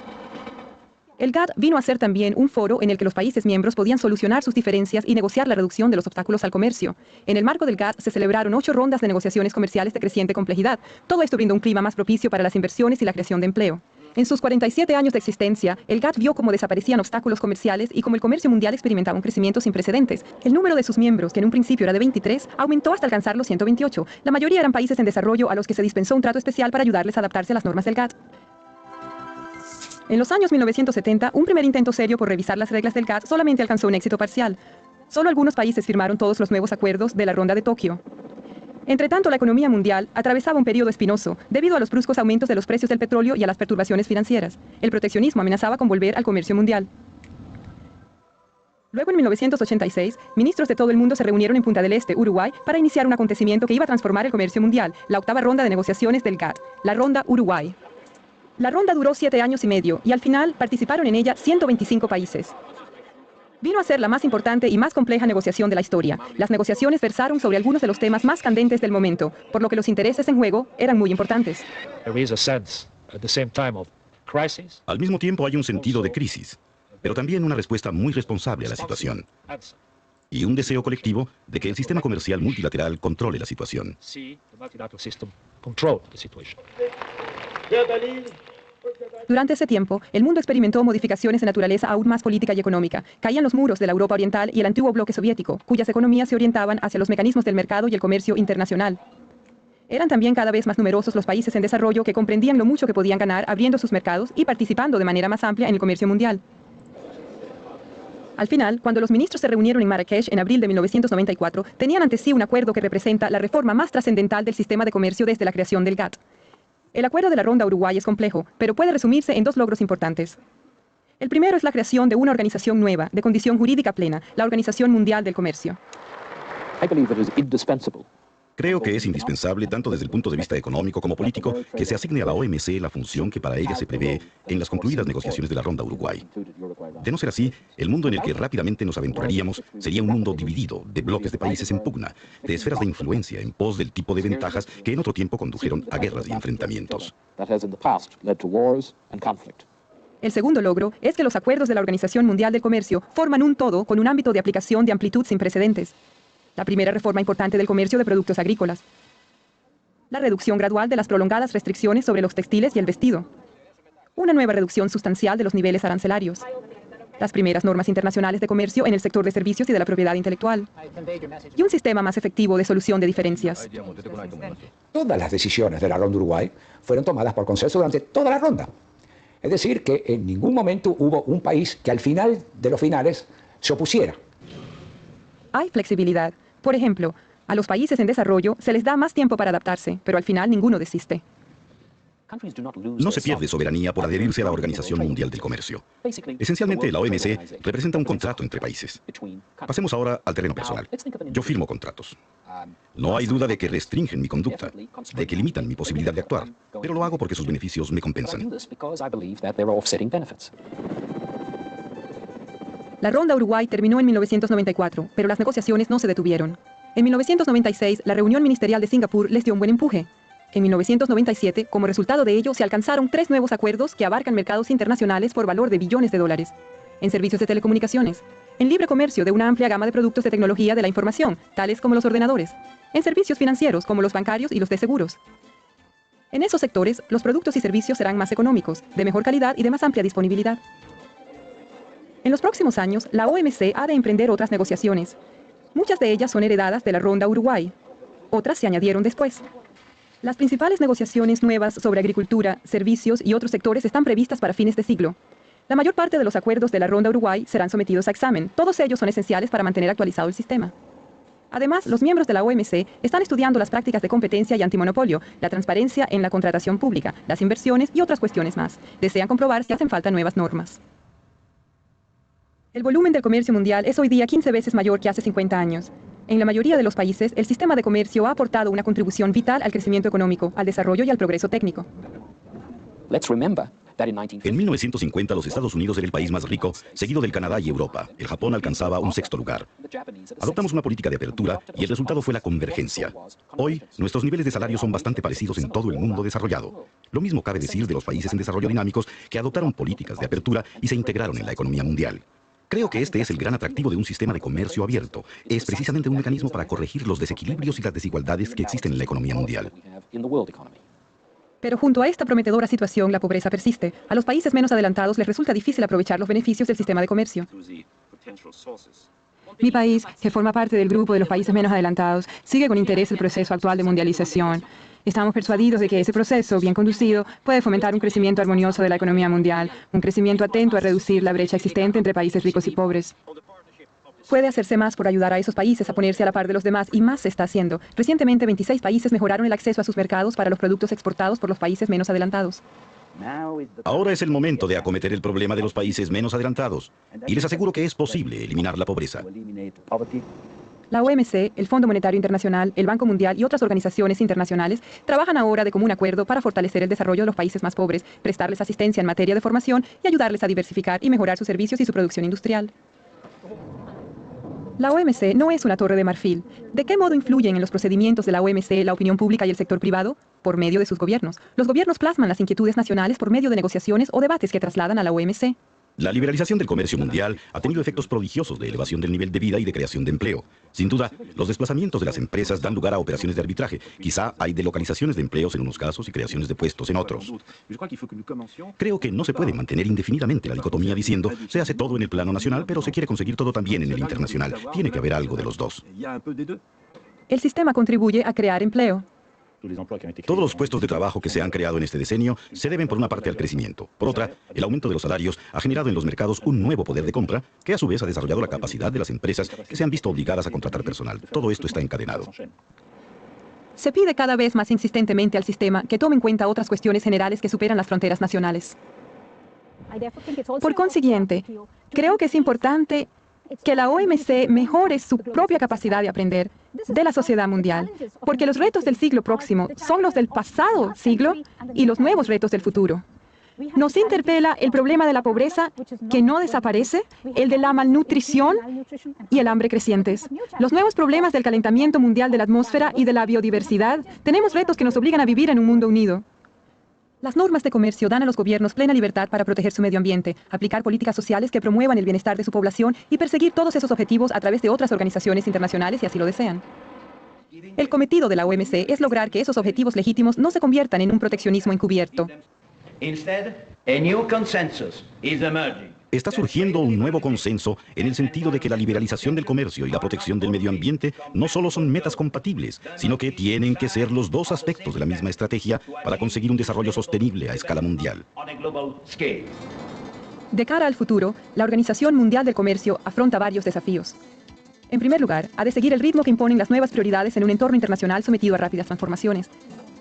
El GATT vino a ser también un foro en el que los países miembros podían solucionar sus diferencias y negociar la reducción de los obstáculos al comercio. En el marco del GATT se celebraron 8 rondas de negociaciones comerciales de creciente complejidad. Todo esto brindó un clima más propicio para las inversiones y la creación de empleo. En sus 47 años de existencia, el GATT vio cómo desaparecían obstáculos comerciales y cómo el comercio mundial experimentaba un crecimiento sin precedentes. El número de sus miembros, que en un principio era de 23, aumentó hasta alcanzar los 128. La mayoría eran países en desarrollo a los que se dispensó un trato especial para ayudarles a adaptarse a las normas del GATT. En los años 1970, un primer intento serio por revisar las reglas del GATT solamente alcanzó un éxito parcial. Solo algunos países firmaron todos los nuevos acuerdos de la Ronda de Tokio. Entretanto, la economía mundial atravesaba un periodo espinoso debido a los bruscos aumentos de los precios del petróleo y a las perturbaciones financieras. El proteccionismo amenazaba con volver al comercio mundial. Luego, en 1986, ministros de todo el mundo se reunieron en Punta del Este, Uruguay, para iniciar un acontecimiento que iba a transformar el comercio mundial, la octava ronda de negociaciones del GATT, la Ronda Uruguay. La ronda duró 7 años y medio y al final participaron en ella 125 países. Vino a ser la más importante y más compleja negociación de la historia. Las negociaciones versaron sobre algunos de los temas más candentes del momento, por lo que los intereses en juego eran muy importantes. Al mismo tiempo hay un sentido de crisis, pero también una respuesta muy responsable a la situación. Y un deseo colectivo de que el sistema comercial multilateral controle la situación. Durante ese tiempo, el mundo experimentó modificaciones de naturaleza aún más política y económica. Caían los muros de la Europa Oriental y el antiguo bloque soviético, cuyas economías se orientaban hacia los mecanismos del mercado y el comercio internacional. Eran también cada vez más numerosos los países en desarrollo que comprendían lo mucho que podían ganar abriendo sus mercados y participando de manera más amplia en el comercio mundial. Al final, cuando los ministros se reunieron en Marrakech en abril de 1994, tenían ante sí un acuerdo que representa la reforma más trascendental del sistema de comercio desde la creación del GATT. El acuerdo de la Ronda Uruguay es complejo, pero puede resumirse en dos logros importantes. El primero es la creación de una organización nueva, de condición jurídica plena, la Organización Mundial del Comercio. Creo que es indispensable, tanto desde el punto de vista económico como político, que se asigne a la OMC la función que para ella se prevé en las concluidas negociaciones de la Ronda Uruguay. De no ser así, el mundo en el que rápidamente nos aventuraríamos sería un mundo dividido, de bloques de países en pugna, de esferas de influencia en pos del tipo de ventajas que en otro tiempo condujeron a guerras y enfrentamientos. El segundo logro es que los acuerdos de la Organización Mundial del Comercio forman un todo con un ámbito de aplicación de amplitud sin precedentes. La primera reforma importante del comercio de productos agrícolas. La reducción gradual de las prolongadas restricciones sobre los textiles y el vestido. Una nueva reducción sustancial de los niveles arancelarios. Las primeras normas internacionales de comercio en el sector de servicios y de la propiedad intelectual. Y un sistema más efectivo de solución de diferencias. Todas las decisiones de la Ronda Uruguay fueron tomadas por consenso durante toda la ronda. Es decir, que en ningún momento hubo un país que al final de los finales se opusiera. Hay flexibilidad. Por ejemplo, a los países en desarrollo se les da más tiempo para adaptarse, pero al final ninguno desiste. No se pierde soberanía por adherirse a la Organización Mundial del Comercio. Esencialmente, la OMC representa un contrato entre países. Pasemos ahora al terreno personal. Yo firmo contratos. No hay duda de que restringen mi conducta, de que limitan mi posibilidad de actuar, pero lo hago porque sus beneficios me compensan. La Ronda Uruguay terminó en 1994, pero las negociaciones no se detuvieron. En 1996, la reunión ministerial de Singapur les dio un buen empuje. En 1997, como resultado de ello, se alcanzaron 3 nuevos acuerdos que abarcan mercados internacionales por valor de billones de dólares. En servicios de telecomunicaciones, en libre comercio de una amplia gama de productos de tecnología de la información, tales como los ordenadores, en servicios financieros como los bancarios y los de seguros. En esos sectores, los productos y servicios serán más económicos, de mejor calidad y de más amplia disponibilidad. En los próximos años, la OMC ha de emprender otras negociaciones. Muchas de ellas son heredadas de la Ronda Uruguay. Otras se añadieron después. Las principales negociaciones nuevas sobre agricultura, servicios y otros sectores están previstas para fines de siglo. La mayor parte de los acuerdos de la Ronda Uruguay serán sometidos a examen. Todos ellos son esenciales para mantener actualizado el sistema. Además, los miembros de la OMC están estudiando las prácticas de competencia y antimonopolio, la transparencia en la contratación pública, las inversiones y otras cuestiones más. Desean comprobar si hacen falta nuevas normas. El volumen del comercio mundial es hoy día 15 veces mayor que hace 50 años. En la mayoría de los países, el sistema de comercio ha aportado una contribución vital al crecimiento económico, al desarrollo y al progreso técnico. En 1950, los Estados Unidos era el país más rico, seguido del Canadá y Europa. El Japón alcanzaba un 6º lugar. Adoptamos una política de apertura y el resultado fue la convergencia. Hoy, nuestros niveles de salario son bastante parecidos en todo el mundo desarrollado. Lo mismo cabe decir de los países en desarrollo dinámicos que adoptaron políticas de apertura y se integraron en la economía mundial. Creo que este es el gran atractivo de un sistema de comercio abierto. Es precisamente un mecanismo para corregir los desequilibrios y las desigualdades que existen en la economía mundial. Pero junto a esta prometedora situación, la pobreza persiste. A los países menos adelantados les resulta difícil aprovechar los beneficios del sistema de comercio. Mi país, que forma parte del grupo de los países menos adelantados, sigue con interés el proceso actual de mundialización. Estamos persuadidos de que ese proceso, bien conducido, puede fomentar un crecimiento armonioso de la economía mundial, un crecimiento atento a reducir la brecha existente entre países ricos y pobres. Puede hacerse más por ayudar a esos países a ponerse a la par de los demás y más se está haciendo. Recientemente, 26 países mejoraron el acceso a sus mercados para los productos exportados por los países menos adelantados. Ahora es el momento de acometer el problema de los países menos adelantados. Y les aseguro que es posible eliminar la pobreza. La OMC, el Fondo Monetario Internacional, el Banco Mundial y otras organizaciones internacionales trabajan ahora de común acuerdo para fortalecer el desarrollo de los países más pobres, prestarles asistencia en materia de formación y ayudarles a diversificar y mejorar sus servicios y su producción industrial. La OMC no es una torre de marfil. ¿De qué modo influyen en los procedimientos de la OMC la opinión pública y el sector privado? Por medio de sus gobiernos. Los gobiernos plasman las inquietudes nacionales por medio de negociaciones o debates que trasladan a la OMC. La liberalización del comercio mundial ha tenido efectos prodigiosos de elevación del nivel de vida y de creación de empleo. Sin duda, los desplazamientos de las empresas dan lugar a operaciones de arbitraje. Quizá hay delocalizaciones de empleos en unos casos y creaciones de puestos en otros. Creo que no se puede mantener indefinidamente la dicotomía diciendo se hace todo en el plano nacional, pero se quiere conseguir todo también en el internacional. Tiene que haber algo de los dos. El sistema contribuye a crear empleo. Todos los puestos de trabajo que se han creado en este decenio se deben por una parte al crecimiento. Por otra, el aumento de los salarios ha generado en los mercados un nuevo poder de compra que a su vez ha desarrollado la capacidad de las empresas que se han visto obligadas a contratar personal. Todo esto está encadenado. Se pide cada vez más insistentemente al sistema que tome en cuenta otras cuestiones generales que superan las fronteras nacionales. Por consiguiente, creo que es importante que la OMC mejore su propia capacidad de aprender de la sociedad mundial, porque los retos del siglo próximo son los del pasado siglo y los nuevos retos del futuro. Nos interpela el problema de la pobreza, que no desaparece, el de la malnutrición y el hambre crecientes. Los nuevos problemas del calentamiento mundial de la atmósfera y de la biodiversidad. Tenemos retos que nos obligan a vivir en un mundo unido. Las normas de comercio dan a los gobiernos plena libertad para proteger su medio ambiente, aplicar políticas sociales que promuevan el bienestar de su población y perseguir todos esos objetivos a través de otras organizaciones internacionales si así lo desean. El cometido de la OMC es lograr que esos objetivos legítimos no se conviertan en un proteccionismo encubierto. Está surgiendo un nuevo consenso en el sentido de que la liberalización del comercio y la protección del medio ambiente no solo son metas compatibles, sino que tienen que ser los dos aspectos de la misma estrategia para conseguir un desarrollo sostenible a escala mundial. De cara al futuro, la Organización Mundial del Comercio afronta varios desafíos. En primer lugar, ha de seguir el ritmo que imponen las nuevas prioridades en un entorno internacional sometido a rápidas transformaciones.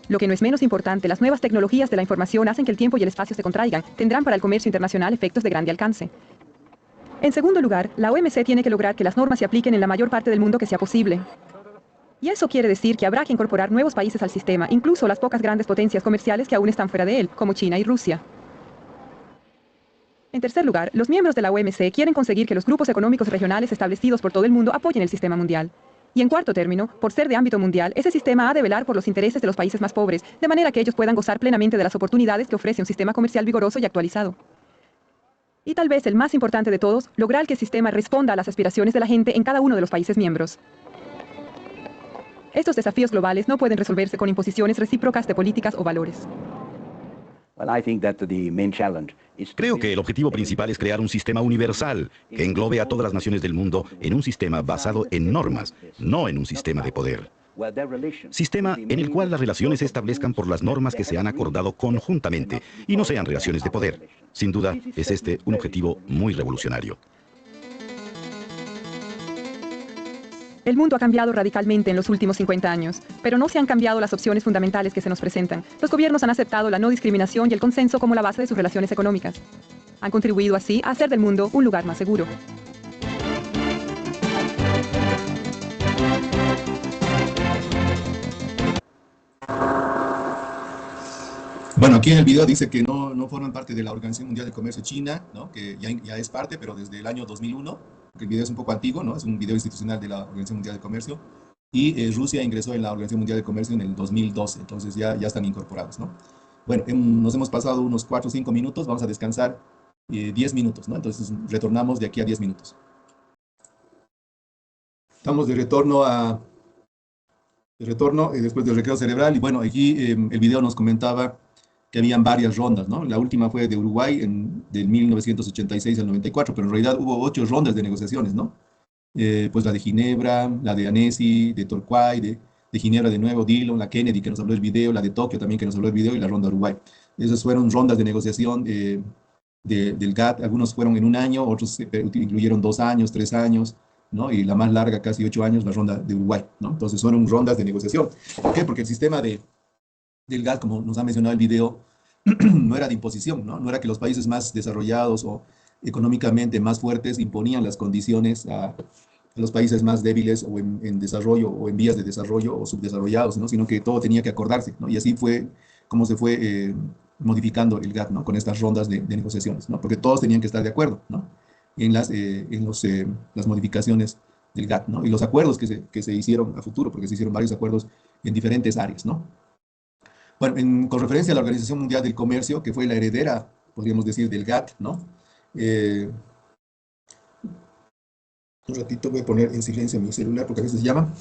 Lo que no es menos importante, las nuevas tecnologías de la información hacen que el tiempo y el espacio se contraigan, tendrán para el comercio internacional efectos de grande alcance. En segundo lugar, la OMC tiene que lograr que las normas se apliquen en la mayor parte del mundo que sea posible. Y eso quiere decir que habrá que incorporar nuevos países al sistema, incluso las pocas grandes potencias comerciales que aún están fuera de él, como China y Rusia. En tercer lugar, los miembros de la OMC quieren conseguir que los grupos económicos regionales establecidos por todo el mundo apoyen el sistema mundial. Y en cuarto término, por ser de ámbito mundial, ese sistema ha de velar por los intereses de los países más pobres, de manera que ellos puedan gozar plenamente de las oportunidades que ofrece un sistema comercial vigoroso y actualizado. Y tal vez el más importante de todos, lograr que el sistema responda a las aspiraciones de la gente en cada uno de los países miembros. Estos desafíos globales no pueden resolverse con imposiciones recíprocas de políticas o valores. Creo que el objetivo principal es crear un sistema universal que englobe a todas las naciones del mundo en un sistema basado en normas, no en un sistema de poder. Sistema en el cual las relaciones se establezcan por las normas que se han acordado conjuntamente y no sean relaciones de poder. Sin duda, es este un objetivo muy revolucionario. El mundo ha cambiado radicalmente en los últimos 50 años, pero no se han cambiado las opciones fundamentales que se nos presentan. Los gobiernos han aceptado la no discriminación y el consenso como la base de sus relaciones económicas. Han contribuido así a hacer del mundo un lugar más seguro. Bueno, aquí en el video dice que no forman parte de la Organización Mundial de Comercio China, ¿no? Que ya es parte, pero desde el año 2001, porque el video es un poco antiguo, ¿no? Es un video institucional de la Organización Mundial de Comercio, y Rusia ingresó en la Organización Mundial de Comercio en el 2012, entonces ya están incorporados, ¿no? Bueno, nos hemos pasado unos 4 o 5 minutos, vamos a descansar 10 minutos, ¿no? Entonces retornamos de aquí a 10 minutos. Estamos de retorno después del recreo cerebral, y bueno, aquí el video nos comentaba que habían varias rondas, ¿no? La última fue de Uruguay del 1986 al 94, pero en realidad hubo 8 rondas de negociaciones, ¿no? Pues la de Ginebra, la de Annecy, de Torquay, de Ginebra de nuevo, Dillon, la Kennedy que nos habló el video, la de Tokio también que nos habló el video, y la ronda de Uruguay. Esas fueron rondas de negociación del GATT, algunos fueron en un año, otros incluyeron 2 años, 3 años, ¿no? Y la más larga, casi 8 años, la ronda de Uruguay, ¿no? Entonces fueron rondas de negociación. ¿Por qué? Porque el sistema del GATT, como nos ha mencionado el video, no era de imposición, ¿no? No era que los países más desarrollados o económicamente más fuertes imponían las condiciones a los países más débiles o en desarrollo o en vías de desarrollo o subdesarrollados, ¿no? Sino que todo tenía que acordarse, ¿no? Y así fue como se fue modificando el GATT, ¿no? Con estas rondas de negociaciones, ¿no? Porque todos tenían que estar de acuerdo, ¿no? En las modificaciones del GATT, ¿no? Y los acuerdos que se hicieron a futuro, porque se hicieron varios acuerdos en diferentes áreas, ¿no? Bueno, con referencia a la Organización Mundial del Comercio, que fue la heredera, podríamos decir, del GATT, ¿no? Un ratito voy a poner en silencio mi celular porque a veces llama.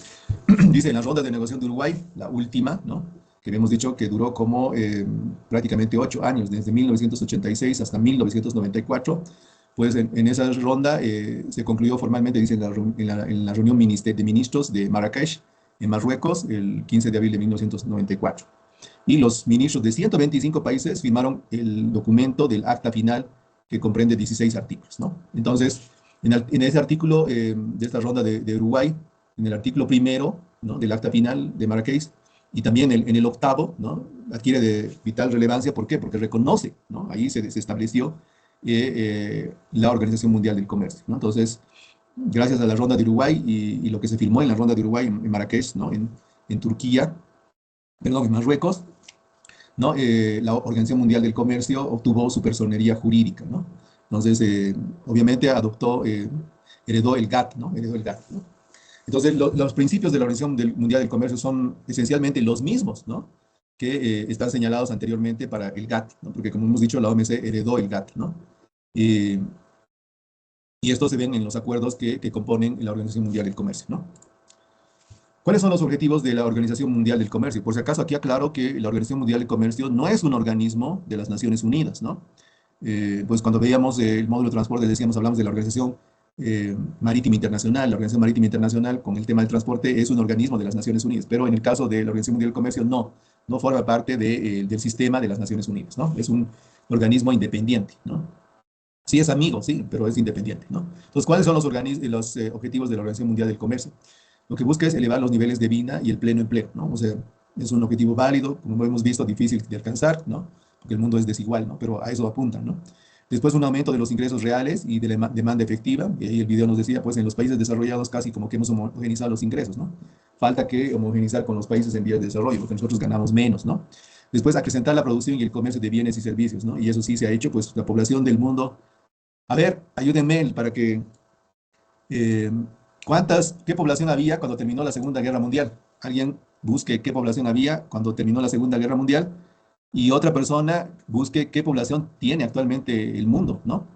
Dice, en la ronda de negociación de Uruguay, la última, ¿no? Que habíamos dicho que duró como prácticamente 8 años, desde 1986 hasta 1994, pues en esa ronda se concluyó formalmente, dice, en la reunión de ministros de Marrakech, en Marruecos el 15 de abril de 1994. Y los ministros de 125 países firmaron el documento del acta final que comprende 16 artículos, ¿no? Entonces, en ese artículo de esta ronda de Uruguay, en el artículo primero, ¿no?, del acta final de Marrakech, y también en el octavo, ¿no?, adquiere de vital relevancia. ¿Por qué? Porque reconoce, ¿no?, ahí se estableció la Organización Mundial del Comercio, ¿no? Entonces, gracias a la ronda de Uruguay y lo que se firmó en la ronda de Uruguay en Marrakech, ¿no?, en Turquía, perdón, en Marruecos, ¿no?, la Organización Mundial del Comercio obtuvo su personería jurídica, ¿no? Entonces, obviamente heredó el GATT, ¿no? Heredó el GATT, ¿no? Entonces, los principios de la Organización Mundial del Comercio son esencialmente los mismos, ¿no?, que están señalados anteriormente para el GATT, ¿no? Porque, como hemos dicho, la OMC heredó el GATT, ¿no? Y esto se ven en los acuerdos que componen la Organización Mundial del Comercio, ¿no? ¿Cuáles son los objetivos de la Organización Mundial del Comercio? Por si acaso, aquí aclaro que la Organización Mundial del Comercio no es un organismo de las Naciones Unidas, ¿no? Pues cuando veíamos el módulo de transporte, decíamos, hablamos de la Organización Marítima Internacional. La Organización Marítima Internacional, con el tema del transporte, es un organismo de las Naciones Unidas, pero en el caso de la Organización Mundial del Comercio, no forma parte del sistema de las Naciones Unidas, ¿no? Es un organismo independiente, ¿no? Sí es amigo, sí, pero es independiente, ¿no? Entonces, ¿cuáles son los objetivos de la Organización Mundial del Comercio? Lo que busca es elevar los niveles de vida y el pleno empleo, ¿no? O sea, es un objetivo válido, como hemos visto, difícil de alcanzar, ¿no? Porque el mundo es desigual, ¿no? Pero a eso apuntan, ¿no? Después, un aumento de los ingresos reales y de la demanda efectiva. Y ahí el video nos decía, pues en los países desarrollados casi como que hemos homogenizado los ingresos, ¿no? Falta que homogenizar con los países en vías de desarrollo, porque nosotros ganamos menos, ¿no? Después, acrecentar la producción y el comercio de bienes y servicios, ¿no? Y eso sí se ha hecho, pues la población del mundo. A ver, ayúdenme para que... ¿qué población había cuando terminó la Segunda Guerra Mundial? Alguien busque qué población había cuando terminó la Segunda Guerra Mundial y otra persona busque qué población tiene actualmente el mundo, ¿no?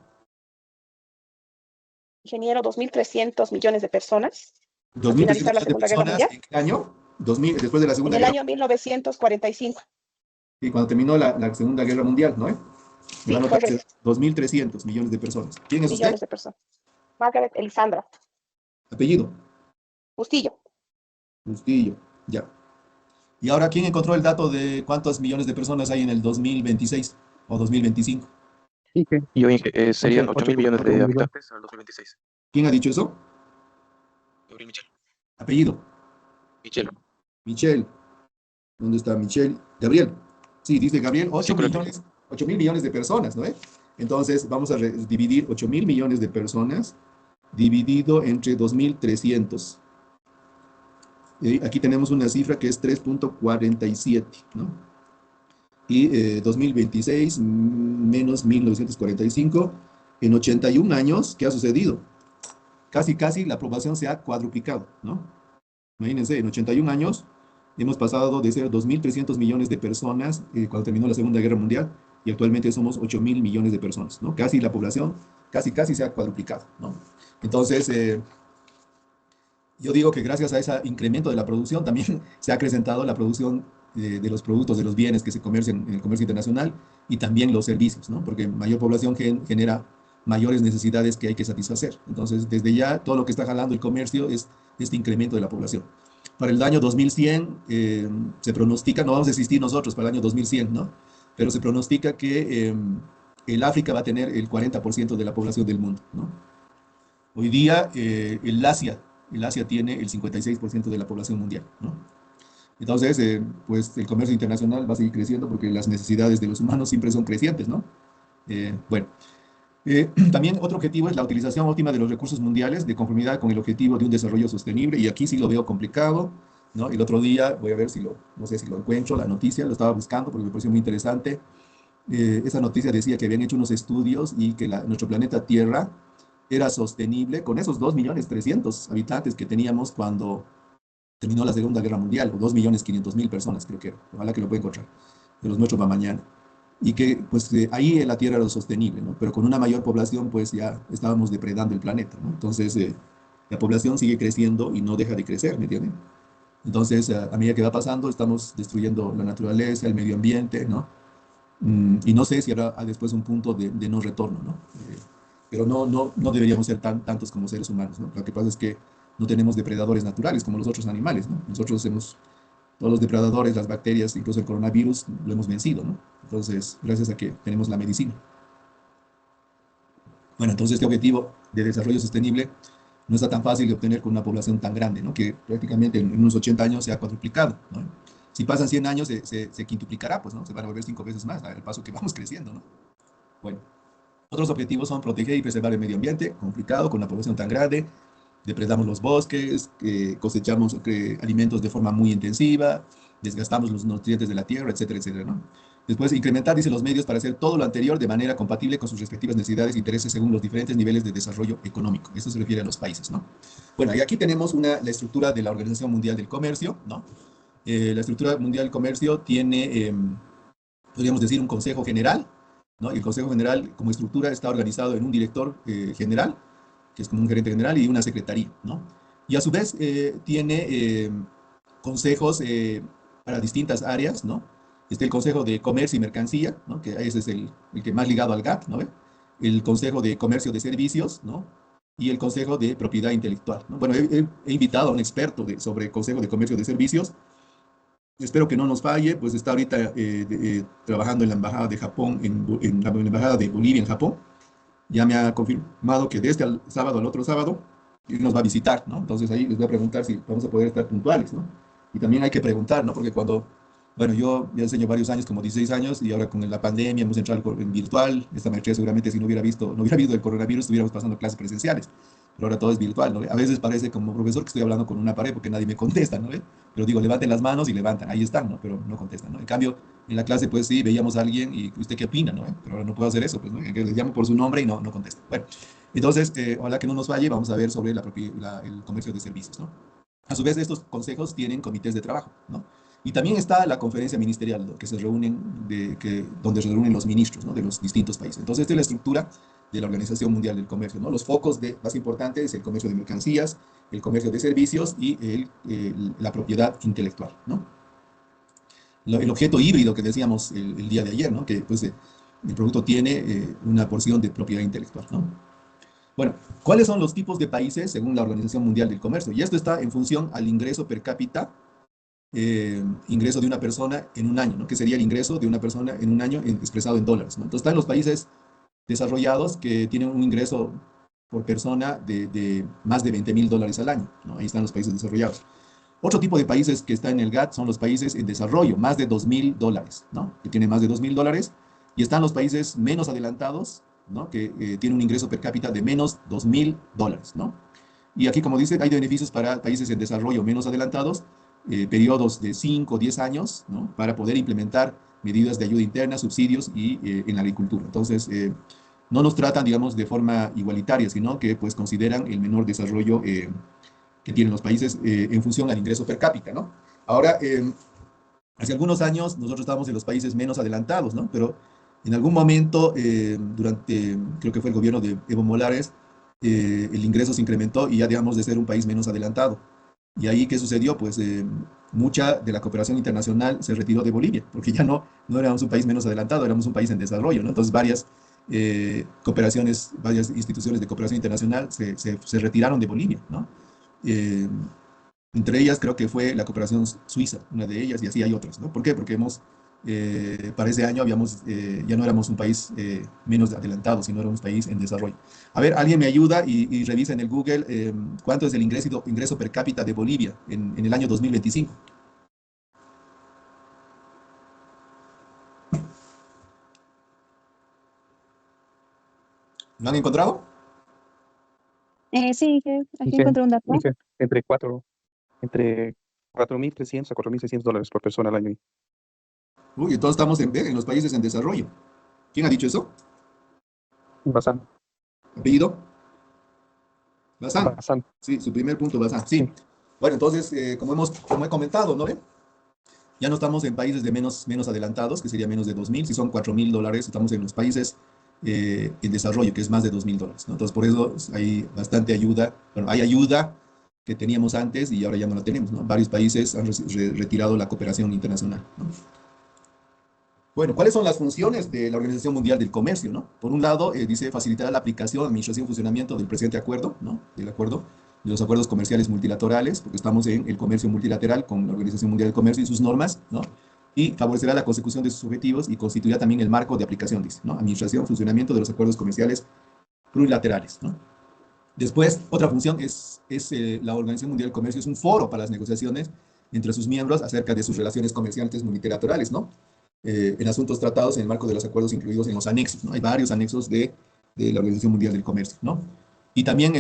Ingeniero, 2.300 millones de personas. Al 2.300 finalizar la millones de Segunda Guerra personas, Mundial. ¿en qué año? Después de la En Segunda el Guerra año 1945. y cuando terminó la Segunda Guerra Mundial, ¿no? Sí, Van a correcto. 2.300 millones de personas. ¿Quién es usted? Millones de personas. Margaret Elisandra Apellido. Bustillo. Bustillo, ya. Y ahora, ¿quién encontró el dato de cuántos millones de personas hay en el 2026 o 2025? Sí, que Y hoy serían 8 8.000 millones de 8,1 millones. habitantes al 2026. ¿Quién ha dicho eso? Gabriel Michel. Apellido. Michel. Michelle. ¿Dónde está Michelle? Gabriel. Sí, dice Gabriel, Sí, 8.000 millones de personas, ¿no? Entonces, vamos a dividir 8.000 millones de personas dividido entre 2.300. Aquí tenemos una cifra que es 3.47, ¿no? Y 2026 menos 1945, en 81 años, ¿qué ha sucedido? Casi la población se ha cuadruplicado, ¿no? Imagínense, en 81 años hemos pasado de ser 2.300 millones de personas cuando terminó la Segunda Guerra Mundial y actualmente somos 8.000 millones de personas, ¿no? Casi la población, casi se ha cuadruplicado, ¿no? Entonces, yo digo que gracias a ese incremento de la producción también se ha acrecentado la producción de los productos, de los bienes que se comercian en el comercio internacional y también los servicios, ¿no? Porque mayor población genera mayores necesidades que hay que satisfacer. Entonces, desde ya, todo lo que está jalando el comercio es este incremento de la población. Para el año 2100 se pronostica, no vamos a existir nosotros para el año 2100, ¿no? Pero se pronostica que el África va a tener el 40% de la población del mundo, ¿no? Hoy día el Asia tiene el 56% de la población mundial, ¿no? Entonces, pues el comercio internacional va a seguir creciendo porque las necesidades de los humanos siempre son crecientes, ¿no? Bueno, también otro objetivo es la utilización óptima de los recursos mundiales de conformidad con el objetivo de un desarrollo sostenible, y aquí sí lo veo complicado, ¿no? El otro día, voy a ver si no sé si lo encuentro, la noticia, lo estaba buscando porque me pareció muy interesante. Esa noticia decía que habían hecho unos estudios y que nuestro planeta Tierra era sostenible con esos 2.300.000 habitantes que teníamos cuando terminó la Segunda Guerra Mundial, o 2.500.000 personas, creo que era. Ojalá que lo pueda encontrar, de los nuestros para mañana. Y que, pues, ahí la Tierra era sostenible, ¿no? Pero con una mayor población, pues, ya estábamos depredando el planeta, ¿no? Entonces, la población sigue creciendo y no deja de crecer, ¿me entienden? Entonces, a medida que va pasando, estamos destruyendo la naturaleza, el medio ambiente, ¿no? Y no sé si habrá después un punto de no retorno, ¿no? Pero no deberíamos ser tantos como seres humanos, ¿no? Lo que pasa es que no tenemos depredadores naturales como los otros animales, ¿no? Nosotros hemos, todos los depredadores, las bacterias, incluso el coronavirus, lo hemos vencido, ¿no? Entonces, gracias a que tenemos la medicina. Bueno, entonces este objetivo de desarrollo sostenible no está tan fácil de obtener con una población tan grande, ¿no? Que prácticamente en unos 80 años se ha cuadruplicado, ¿no? Si pasan 100 años se quintuplicará, pues, ¿no? Se van a volver 5 veces más al paso que vamos creciendo, ¿no? Bueno, otros objetivos son proteger y preservar el medio ambiente, complicado, con una población tan grande. Depredamos los bosques, cosechamos alimentos de forma muy intensiva, desgastamos los nutrientes de la tierra, etcétera, etcétera, ¿no? Después, incrementar, dice, los medios para hacer todo lo anterior de manera compatible con sus respectivas necesidades e intereses según los diferentes niveles de desarrollo económico. Eso se refiere a los países, ¿no? Bueno, y aquí tenemos la estructura de la Organización Mundial del Comercio, ¿no? La estructura mundial del comercio tiene, podríamos decir, un consejo general, ¿no? Y el consejo general, como estructura, está organizado en un director general, que es como un gerente general, y una secretaría, ¿no? Y a su vez tiene consejos para distintas áreas, ¿no? Está el Consejo de Comercio y Mercancía, ¿no? Que ese es el que más ligado al GATT, ¿no? El Consejo de Comercio de Servicios, ¿no? Y el Consejo de Propiedad Intelectual, ¿no? Bueno, he invitado a un experto sobre el Consejo de Comercio de Servicios. Espero que no nos falle, pues está ahorita trabajando en la Embajada de Japón, en la Embajada de Bolivia en Japón. Ya me ha confirmado que de este al sábado al otro sábado él nos va a visitar, ¿no? Entonces ahí les voy a preguntar si vamos a poder estar puntuales, ¿no? Y también hay que preguntar, ¿no? Porque bueno, yo ya enseño varios años, como 16 años, y ahora con la pandemia hemos entrado en virtual. Esta maestría seguramente si no hubiera habido el coronavirus, estuviéramos pasando clases presenciales. Pero ahora todo es virtual, ¿no? A veces parece como profesor que estoy hablando con una pared porque nadie me contesta, ¿no? Pero digo, levanten las manos y levantan, ahí están, ¿no? Pero no contestan, ¿no? En cambio, en la clase, pues sí, veíamos a alguien y ¿usted qué opina, no? Pero ahora no puedo hacer eso, pues, ¿no? Que le llamo por su nombre y no contesta. Bueno, entonces, ojalá que no nos falle, vamos a ver sobre el comercio de servicios, ¿no? A su vez, estos consejos tienen comités de trabajo, ¿no? Y también está la conferencia ministerial, que se reúnen, donde se reúnen los ministros, ¿no? De los distintos países. Entonces, esta es la estructura de la Organización Mundial del Comercio, ¿no? Los focos más importantes es el comercio de mercancías, el comercio de servicios y la propiedad intelectual, ¿no? El objeto híbrido que decíamos el día de ayer, ¿no? Que pues, el producto tiene una porción de propiedad intelectual, ¿no? Bueno, ¿cuáles son los tipos de países según la Organización Mundial del Comercio? Y esto está en función al ingreso per cápita, ingreso de una persona en un año, ¿no? Que sería el ingreso de una persona en un año expresado en dólares, ¿no? Entonces están los países desarrollados que tienen un ingreso por persona de más de $20,000 al año, ¿no? Ahí están los países desarrollados. Otro tipo de países que está en el GATT son los países en desarrollo, más de $2,000, ¿no? Que tienen más de $2,000, y están los países menos adelantados, ¿no? Que tienen un ingreso per cápita de menos $2,000, ¿no? Y aquí, como dice, hay beneficios para países en desarrollo menos adelantados, periodos de 5 o 10 años, ¿no? Para poder implementar medidas de ayuda interna, subsidios y en la agricultura. Entonces, no nos tratan, digamos, de forma igualitaria, sino que pues consideran el menor desarrollo que tienen los países en función al ingreso per cápita, ¿no? Ahora, hace algunos años nosotros estábamos en los países menos adelantados, ¿no? Pero en algún momento, creo que fue el gobierno de Evo Morales, el ingreso se incrementó y ya dejamos de ser un país menos adelantado. Y ahí, ¿qué sucedió? Pues mucha de la cooperación internacional se retiró de Bolivia, porque ya no éramos un país menos adelantado, éramos un país en desarrollo, ¿no? Entonces varias varias instituciones de cooperación internacional se retiraron de Bolivia, ¿no? Entre ellas creo que fue la cooperación suiza, una de ellas, y así hay otras, ¿no? ¿Por qué? Porque para ese año ya no éramos un país menos adelantado, sino éramos un país en desarrollo. A ver, alguien me ayuda y revisa en el Google cuánto es el ingreso per cápita de Bolivia en el año 2025. ¿Lo han encontrado? Sí, aquí encontré un dato. Dije, entre 4.300 a $4.600 por persona al año. Uy, todos estamos en los países en desarrollo. ¿Quién ha dicho eso? Bazán. ¿Apellido? Bazán. Bazán. Sí, su primer punto, Bazán. Sí. Bueno, entonces, como he comentado, ¿no ve? Ya no estamos en países de menos adelantados, que sería menos de 2,000. Si son $4,000, estamos en los países en desarrollo, que es más de $2,000, ¿no? Entonces, por eso hay bastante ayuda. Bueno, hay ayuda que teníamos antes y ahora ya no la tenemos, ¿no? Varios países han retirado la cooperación internacional, ¿no? Bueno, ¿cuáles son las funciones de la Organización Mundial del Comercio, ¿no? Por un lado, dice facilitar la aplicación, administración y funcionamiento del presente acuerdo, ¿no? Del acuerdo de los acuerdos comerciales multilaterales, porque estamos en el comercio multilateral con la Organización Mundial del Comercio y sus normas, ¿no? Y favorecerá la consecución de sus objetivos y constituirá también el marco de aplicación, dice, ¿no? Administración, funcionamiento de los acuerdos comerciales plurilaterales, ¿no? Después, otra función la Organización Mundial del Comercio es un foro para las negociaciones entre sus miembros acerca de sus relaciones comerciales multilaterales, ¿no? En asuntos tratados en el marco de los acuerdos incluidos en los anexos, ¿no? Hay varios anexos de la Organización Mundial del Comercio, ¿no? Y también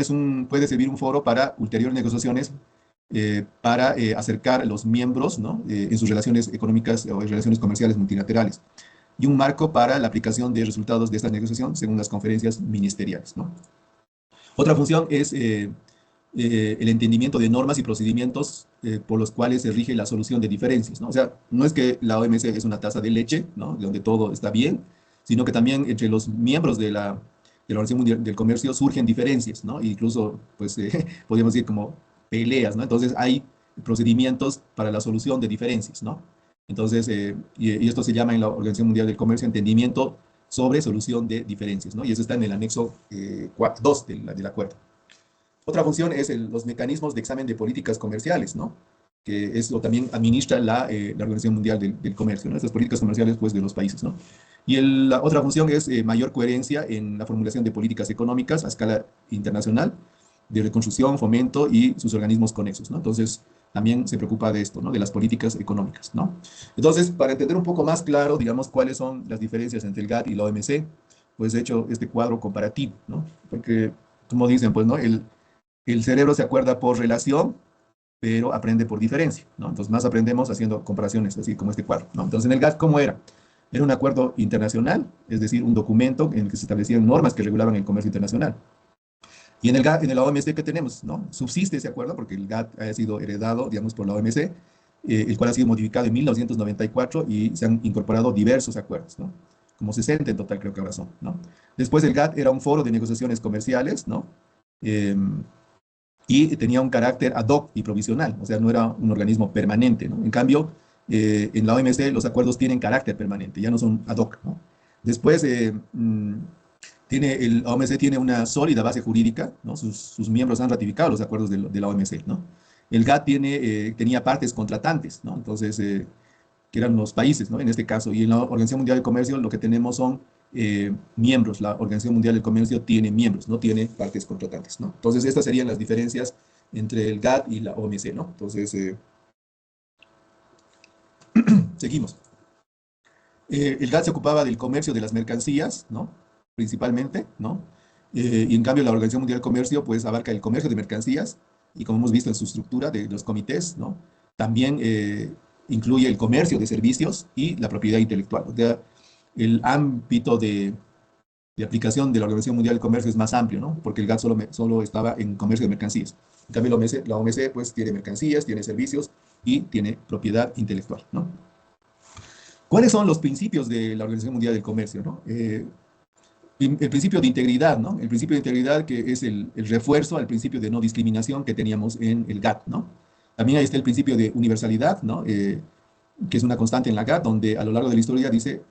puede servir un foro para ulteriores negociaciones para acercar a los miembros, ¿no? En sus relaciones económicas o en relaciones comerciales multilaterales, y un marco para la aplicación de resultados de esta negociación según las conferencias ministeriales, ¿no? Otra función es el entendimiento de normas y procedimientos por los cuales se rige la solución de diferencias, ¿no? O sea, no es que la OMC es una taza de leche, ¿no? Donde todo está bien, sino que también entre los miembros de la Organización Mundial del Comercio surgen diferencias, ¿no? E incluso, pues, podríamos decir como peleas, ¿no? Entonces hay procedimientos para la solución de diferencias, ¿no? Entonces, y esto se llama en la Organización Mundial del Comercio entendimiento sobre solución de diferencias, ¿no? Y eso está en el anexo 2 del acuerdo. Otra función es los mecanismos de examen de políticas comerciales, ¿no? Que eso también administra la Organización Mundial del Comercio, ¿no? Estas políticas comerciales, pues, de los países, ¿no? Y la otra función es mayor coherencia en la formulación de políticas económicas a escala internacional, de reconstrucción, fomento y sus organismos conexos, ¿no? Entonces, también se preocupa de esto, ¿no? De las políticas económicas, ¿no? Entonces, para entender un poco más claro, digamos, cuáles son las diferencias entre el GATT y la OMC, pues he hecho este cuadro comparativo, ¿no? Porque, como dicen, pues, ¿no? El cerebro se acuerda por relación, pero aprende por diferencia, ¿no? Entonces, más aprendemos haciendo comparaciones, así como este cuadro, ¿no? Entonces, en el GATT, ¿cómo era? Era un acuerdo internacional, es decir, un documento en el que se establecían normas que regulaban el comercio internacional. Y en el GATT, en la OMC, ¿qué tenemos? ¿No? Subsiste ese acuerdo porque el GATT ha sido heredado, digamos, por la OMC, el cual ha sido modificado en 1994 y se han incorporado diversos acuerdos, ¿no? Como 60 en total creo que ahora son, ¿no? Después el GATT era un foro de negociaciones comerciales, ¿no? Y tenía un carácter ad hoc y provisional, o sea, no era un organismo permanente, ¿no? En cambio, en la OMC los acuerdos tienen carácter permanente, ya no son ad hoc, ¿no? Después, la OMC tiene una sólida base jurídica, ¿no? Sus miembros han ratificado los acuerdos de la OMC, ¿no? El GATT tenía partes contratantes, ¿no? Entonces, que eran los países, ¿no? En este caso, y en la Organización Mundial del Comercio lo que tenemos son miembros. La Organización Mundial del Comercio tiene miembros, no tiene partes contratantes, ¿no? Entonces, estas serían las diferencias entre el GATT y la OMC, ¿no? Entonces, seguimos. El GATT se ocupaba del comercio de las mercancías, ¿no? Principalmente, ¿no? Y en cambio la Organización Mundial del Comercio, pues, abarca el comercio de mercancías, y como hemos visto en su estructura de los comités, ¿no? También incluye el comercio de servicios y la propiedad intelectual. O sea, el ámbito de aplicación de la Organización Mundial del Comercio es más amplio, ¿no? Porque el GATT solo estaba en comercio de mercancías. En cambio, la OMC, pues, tiene mercancías, tiene servicios y tiene propiedad intelectual, ¿no? ¿Cuáles son los principios de la Organización Mundial del Comercio, ¿no? El principio de integridad, ¿no? El principio de integridad que es el refuerzo al principio de no discriminación que teníamos en el GATT, ¿no? También ahí está el principio de universalidad, ¿no? Que es una constante en la GATT, donde a lo largo de la historia dice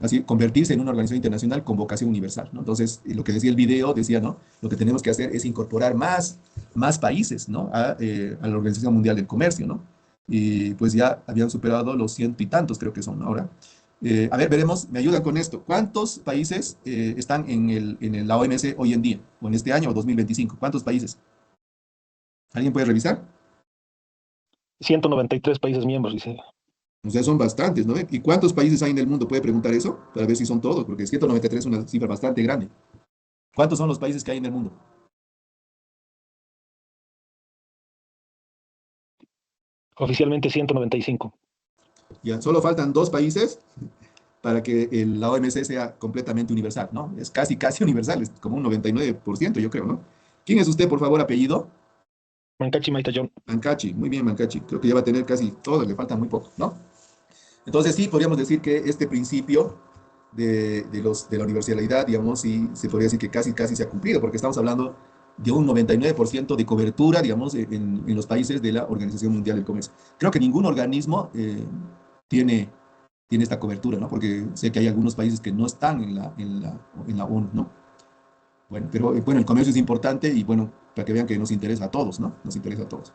así, convertirse en una organización internacional con vocación universal, ¿no? Entonces, lo que decía el video, decía, ¿no? Lo que tenemos que hacer es incorporar más países, ¿no? A la Organización Mundial del Comercio, ¿no? Y pues ya habían superado los 100 y tantos, creo que son ahora. A ver, veremos, me ayudan con esto. ¿Cuántos países están en la OMC hoy en día? O en este año, o 2025. ¿Cuántos países? ¿Alguien puede revisar? 193 países miembros, dice. O sea, son bastantes, ¿no? ¿Y cuántos países hay en el mundo? ¿Puede preguntar eso? Para ver si son todos, porque 193 es una cifra bastante grande. ¿Cuántos son los países que hay en el mundo? Oficialmente 195. Ya, solo faltan 2 países para que la OMC sea completamente universal, ¿no? Es casi universal, es como un 99%, yo creo, ¿no? ¿Quién es usted, por favor, apellido? Mancachi Maita John. Mancachi, muy bien, Mancachi. Creo que ya va a tener casi todo, le falta muy poco, ¿no? Entonces sí, podríamos decir que este principio de la universalidad, digamos, sí, se podría decir que casi se ha cumplido, porque estamos hablando de un 99% de cobertura, digamos, en los países de la Organización Mundial del Comercio. Creo que ningún organismo tiene esta cobertura, ¿no? Porque sé que hay algunos países que no están en la ONU, ¿no? Bueno, pero bueno, el comercio es importante y bueno, para que vean que nos interesa a todos, ¿no? Nos interesa a todos.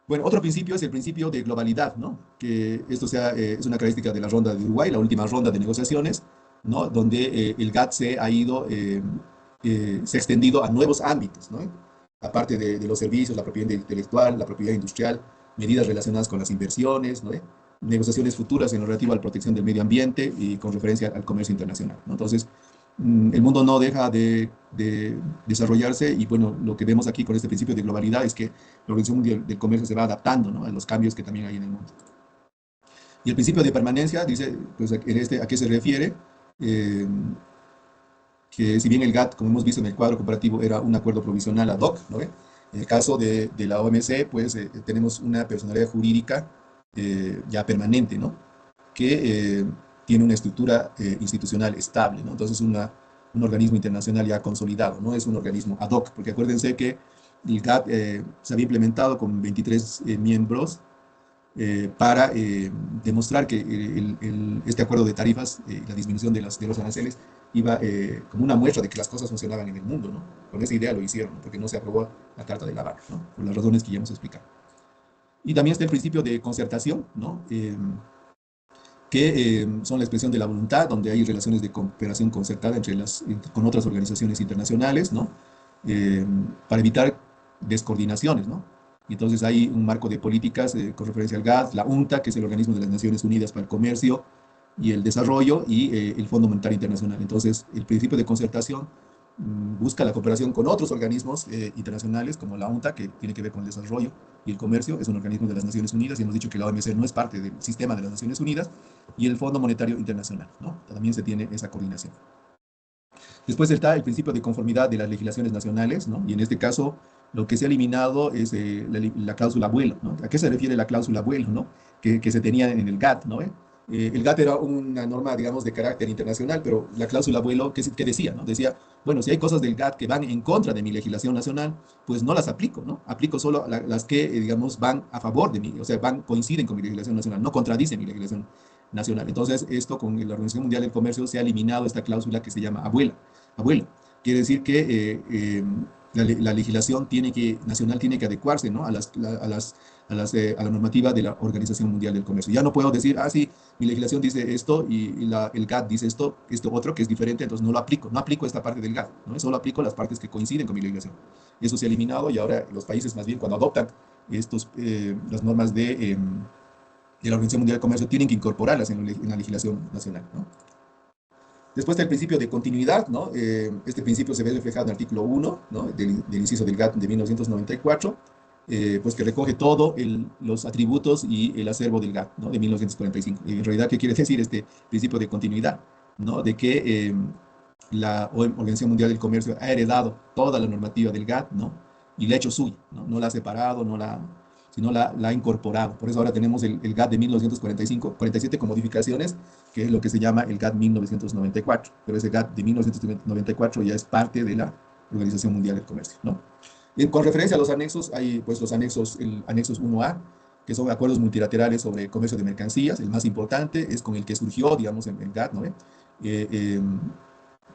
Bueno, otro principio es el principio de globalidad, ¿no? Que esto es una característica de la ronda de Uruguay, la última ronda de negociaciones, ¿no? Donde el GATT se ha extendido a nuevos ámbitos, ¿no? Aparte de los servicios, la propiedad intelectual, la propiedad industrial, medidas relacionadas con las inversiones, ¿no? Negociaciones futuras en lo relativo a la protección del medio ambiente y con referencia al comercio internacional, ¿no? Entonces, el mundo no deja de desarrollarse y bueno, lo que vemos aquí con este principio de globalidad es que la Organización Mundial del Comercio se va adaptando, ¿no? A los cambios que también hay en el mundo. Y el principio de permanencia dice, pues, ¿a qué se refiere? Que si bien el GATT, como hemos visto en el cuadro comparativo, era un acuerdo provisional ad hoc, ¿no? En el caso de la OMC, pues tenemos una personalidad jurídica ya permanente, ¿no? Que tiene una estructura institucional estable, ¿no? Entonces un organismo internacional ya consolidado, no es un organismo ad hoc, porque acuérdense que el GATT se había implementado con 23 miembros para demostrar que este acuerdo de tarifas, la disminución de los aranceles, iba como una muestra de que las cosas funcionaban en el mundo, ¿no? Con esa idea lo hicieron, ¿no? Porque no se aprobó la Carta de La Habana, ¿no? Por las razones que ya hemos explicado. Y también está el principio de concertación, ¿no? Que son la expresión de la voluntad, donde hay relaciones de cooperación concertada con otras organizaciones internacionales, ¿no? Para evitar descoordinaciones, ¿no? Y entonces hay un marco de políticas con referencia al GATT, la UNTA, que es el organismo de las Naciones Unidas para el Comercio y el Desarrollo, y el Fondo Monetario Internacional. Entonces, el principio de concertación busca la cooperación con otros organismos internacionales, como la UNTA, que tiene que ver con el desarrollo y el comercio, es un organismo de las Naciones Unidas, y hemos dicho que la OMC no es parte del sistema de las Naciones Unidas, y el Fondo Monetario Internacional, ¿no? También se tiene esa coordinación. Después está el principio de conformidad de las legislaciones nacionales, ¿no? Y en este caso, lo que se ha eliminado es la cláusula abuelo, ¿no? ¿A qué se refiere la cláusula abuelo, ¿no? Que se tenía en el GATT, ¿no? El GATT era una norma, digamos, de carácter internacional, pero la cláusula abuelo, ¿qué decía, no? Decía, bueno, si hay cosas del GATT que van en contra de mi legislación nacional, pues no las aplico, ¿no? Aplico solo las que, digamos, van a favor de mí, o sea, coinciden con mi legislación nacional, no contradicen mi legislación nacional. Entonces, esto con la Organización Mundial del Comercio se ha eliminado esta cláusula que se llama abuelo. Quiere decir que la legislación nacional tiene que adecuarse, ¿no? a la normativa de la Organización Mundial del Comercio. Ya no puedo decir, sí, mi legislación dice esto y el GATT dice esto otro que es diferente, entonces no lo aplico. No aplico esta parte del GATT, ¿no? Solo aplico las partes que coinciden con mi legislación. Eso se ha eliminado y ahora los países, más bien, cuando adoptan las normas de la Organización Mundial del Comercio, tienen que incorporarlas en la legislación nacional, ¿no? Después está el principio de continuidad, ¿no? Este principio se ve reflejado en el artículo 1, ¿no? del inciso del GATT de 1994, pues que recoge todos los atributos y el acervo del GATT, ¿no? De 1945. En realidad, ¿qué quiere decir este principio de continuidad? ¿No? De que la Organización Mundial del Comercio ha heredado toda la normativa del GATT, ¿no? Y la ha hecho suya, ¿no? No la ha separado, sino la ha incorporado. Por eso ahora tenemos el GATT de 1947 con modificaciones, que es lo que se llama el GATT 1994. Pero ese GATT de 1994 ya es parte de la Organización Mundial del Comercio, ¿no? Con referencia a los anexos, hay pues los anexos 1A, que son acuerdos multilaterales sobre comercio de mercancías. El más importante es con el que surgió, digamos, el GATT, ¿no? Que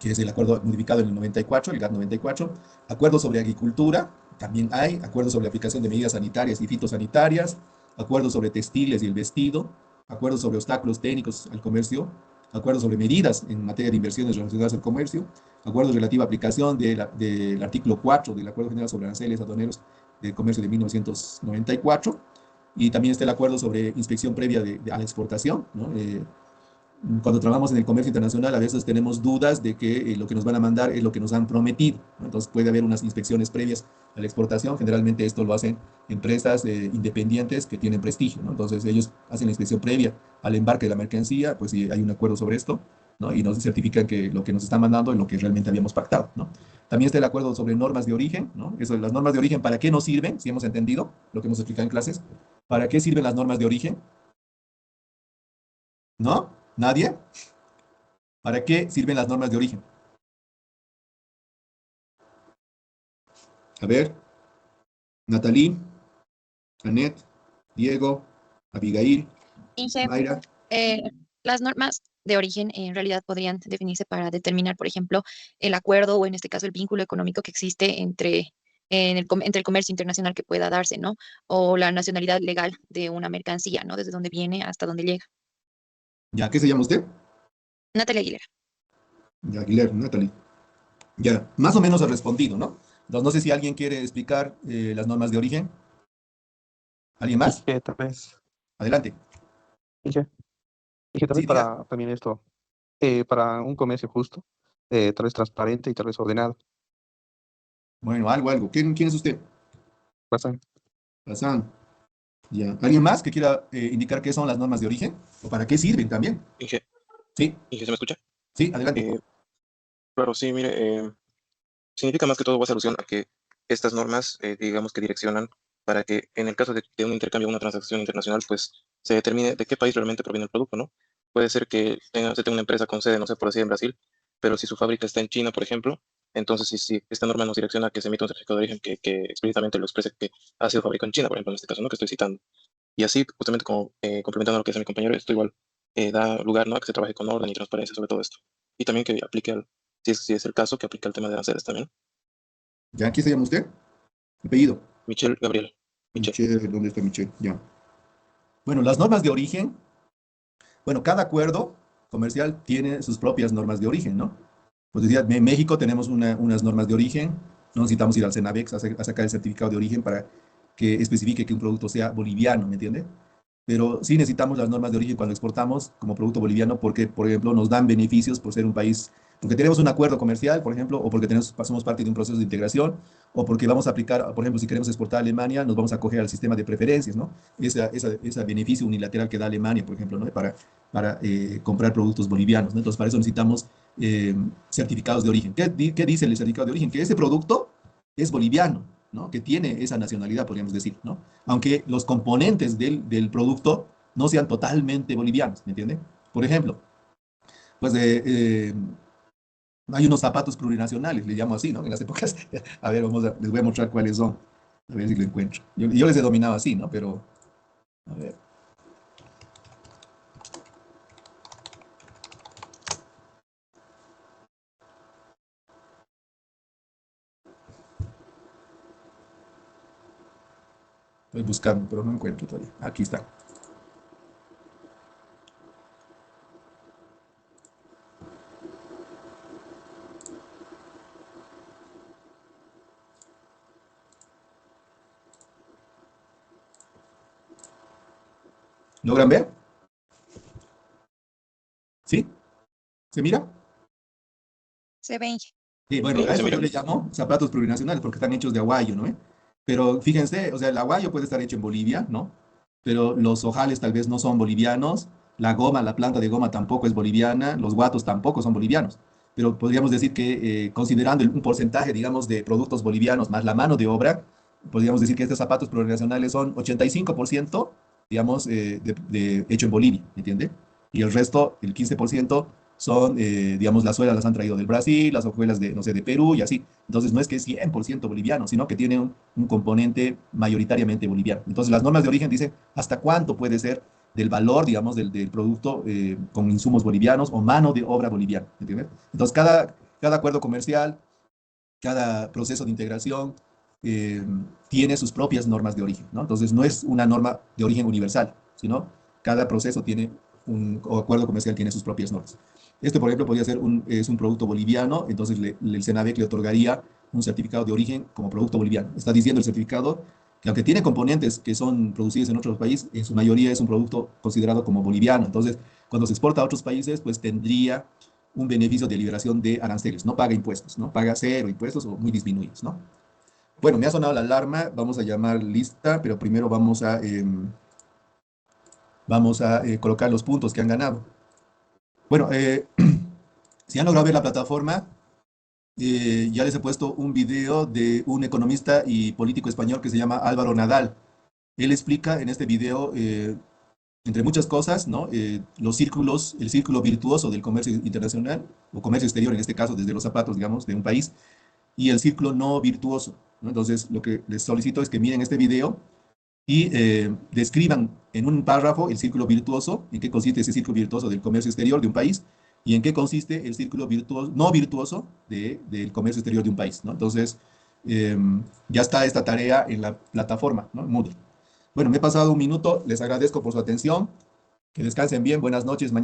es el acuerdo modificado en el 94, el GATT 94. Acuerdos sobre agricultura, también hay acuerdos sobre aplicación de medidas sanitarias y fitosanitarias, acuerdos sobre textiles y el vestido, acuerdos sobre obstáculos técnicos al comercio, acuerdos sobre medidas en materia de inversiones relacionadas al comercio, acuerdos relativos a aplicación del artículo 4 del Acuerdo General sobre Aranceles Aduaneros del Comercio de 1994, y también está el acuerdo sobre inspección previa a la exportación, ¿no? Cuando trabajamos en el comercio internacional, a veces tenemos dudas de que lo que nos van a mandar es lo que nos han prometido, ¿no? Entonces puede haber unas inspecciones previas a la exportación. Generalmente esto lo hacen empresas independientes que tienen prestigio, ¿no? Entonces ellos hacen la inspección previa al embarque de la mercancía, pues si hay un acuerdo sobre esto, ¿no? Y nos certifican que lo que nos están mandando es lo que realmente habíamos pactado, ¿no? También está el acuerdo sobre normas de origen, ¿no? Las normas de origen, ¿para qué nos sirven? Si hemos entendido lo que hemos explicado en clases, ¿para qué sirven las normas de origen? ¿No? ¿Nadie? ¿Para qué sirven las normas de origen? A ver, Natalie, Annette, Diego, Abigail, Inge, Mayra. las normas de origen en realidad podrían definirse para determinar, por ejemplo, el acuerdo o en este caso el vínculo económico que existe entre entre el comercio internacional que pueda darse, ¿no? O la nacionalidad legal de una mercancía, ¿no? Desde donde viene hasta donde llega. ¿Ya qué se llama usted? Natalia Aguilera. Ya, Aguilera, Natalie. Ya, más o menos ha respondido, ¿no? Entonces, no sé si alguien quiere explicar las normas de origen. ¿Alguien Y más? que tal vez, Adelante. y que, y que tal vez Sí, diga. para también esto, para un comercio justo, tal vez transparente y tal vez ordenado. Bueno, algo. ¿Quién es usted? Pasan. Hassan. Ya. ¿Alguien más que quiera indicar qué son las normas de origen? ¿O para qué sirven también? Inge, Sí, Inge, ¿se me escucha? sí, adelante. Claro, sí, mire, significa más que todo, hace alusión a que estas normas, digamos que direccionan para que en el caso de un intercambio o una transacción internacional, pues se determine de qué país realmente proviene el producto, ¿no? Puede ser que se tenga una empresa con sede, no sé, por decir en Brasil, pero si su fábrica está en China, por ejemplo, entonces si esta norma nos direcciona a que se emita un certificado de origen que explícitamente lo exprese que ha sido fabricado en China, por ejemplo, en este caso, ¿no? Que estoy citando. Y así, justamente como complementando lo que dice mi compañero, esto igual da lugar, ¿no? A que se trabaje con orden y transparencia sobre todo esto. Y también que aplique si es el caso, que aplique al tema de aranceles también. ¿Ya aquí se llama usted? Apellido. Michelle Gabriel. Michelle. Michelle, ¿dónde está Michelle? Ya. Bueno, las normas de origen, bueno, cada acuerdo comercial tiene sus propias normas de origen, ¿no? Pues decía, en México tenemos unas normas de origen, no necesitamos ir al Cenavex a sacar el certificado de origen para que especifique que un producto sea boliviano, ¿me entiende? Pero sí necesitamos las normas de origen cuando exportamos como producto boliviano porque, por ejemplo, nos dan beneficios por ser un país, porque tenemos un acuerdo comercial, por ejemplo, o porque somos parte de un proceso de integración, o porque vamos a aplicar, por ejemplo, si queremos exportar a Alemania, nos vamos a acoger al sistema de preferencias, ¿no? Ese beneficio unilateral que da Alemania, por ejemplo, ¿no? Para comprar productos bolivianos, ¿no? Entonces, para eso necesitamos certificados de origen. ¿Qué dice el certificado de origen? Que ese producto es boliviano, ¿no? Que tiene esa nacionalidad, podríamos decir, ¿no? Aunque los componentes del producto no sean totalmente bolivianos, ¿me entiende? Por ejemplo, pues hay unos zapatos plurinacionales, le llamo así, ¿no? En las épocas, a ver, les voy a mostrar cuáles son, a ver si lo encuentro. Yo les he dominado así, ¿no? Pero, a ver. Estoy buscando, pero no encuentro todavía. Aquí está. ¿Logran ver? ¿Sí? ¿Se mira? Se ven. Sí, bueno, a eso yo le llamo zapatos plurinacionales porque están hechos de aguayo, ¿no? Pero fíjense, o sea, el aguayo puede estar hecho en Bolivia, ¿no? Pero los ojales tal vez no son bolivianos, la goma, la planta de goma tampoco es boliviana, los guatos tampoco son bolivianos. Pero podríamos decir que considerando un porcentaje, digamos, de productos bolivianos más la mano de obra, podríamos decir que estos zapatos plurinacionales son 85%, digamos, hecho en Bolivia, ¿me entiende? Y el resto, el 15%, son, digamos, las suelas las han traído del Brasil, las hojuelas de, no sé, de Perú y así. Entonces no es que es 100% boliviano, sino que tiene un componente mayoritariamente boliviano. Entonces las normas de origen dicen hasta cuánto puede ser del valor, digamos, del producto con insumos bolivianos o mano de obra boliviana, ¿entiendes? Entonces cada acuerdo comercial, cada proceso de integración eh, tiene sus propias normas de origen, ¿no? Entonces no es una norma de origen universal, sino cada proceso tiene o acuerdo comercial tiene sus propias normas. Este, por ejemplo, podría ser es un producto boliviano, entonces el SENAVEC le otorgaría un certificado de origen como producto boliviano. Está diciendo el certificado que aunque tiene componentes que son producidos en otros países, en su mayoría es un producto considerado como boliviano. Entonces, cuando se exporta a otros países, pues tendría un beneficio de liberación de aranceles, no paga impuestos, ¿no? Paga cero impuestos o muy disminuidos, ¿no? Bueno, me ha sonado la alarma, vamos a llamar lista, pero primero vamos a colocar los puntos que han ganado. Bueno, si han logrado ver la plataforma, ya les he puesto un video de un economista y político español que se llama Álvaro Nadal. Él explica en este video, entre muchas cosas, ¿no? Los círculos, el círculo virtuoso del comercio internacional, o comercio exterior, en este caso, desde los zapatos, digamos, de un país, y el círculo no virtuoso, ¿no? Entonces, lo que les solicito es que miren este video y describan en un párrafo el círculo virtuoso, en qué consiste ese círculo virtuoso del comercio exterior de un país y en qué consiste el círculo virtuoso, no virtuoso del comercio exterior de un país, ¿no? Entonces, ya está esta tarea en la plataforma, ¿no? Moodle. Bueno, me he pasado un minuto, les agradezco por su atención, que descansen bien, buenas noches, mañana.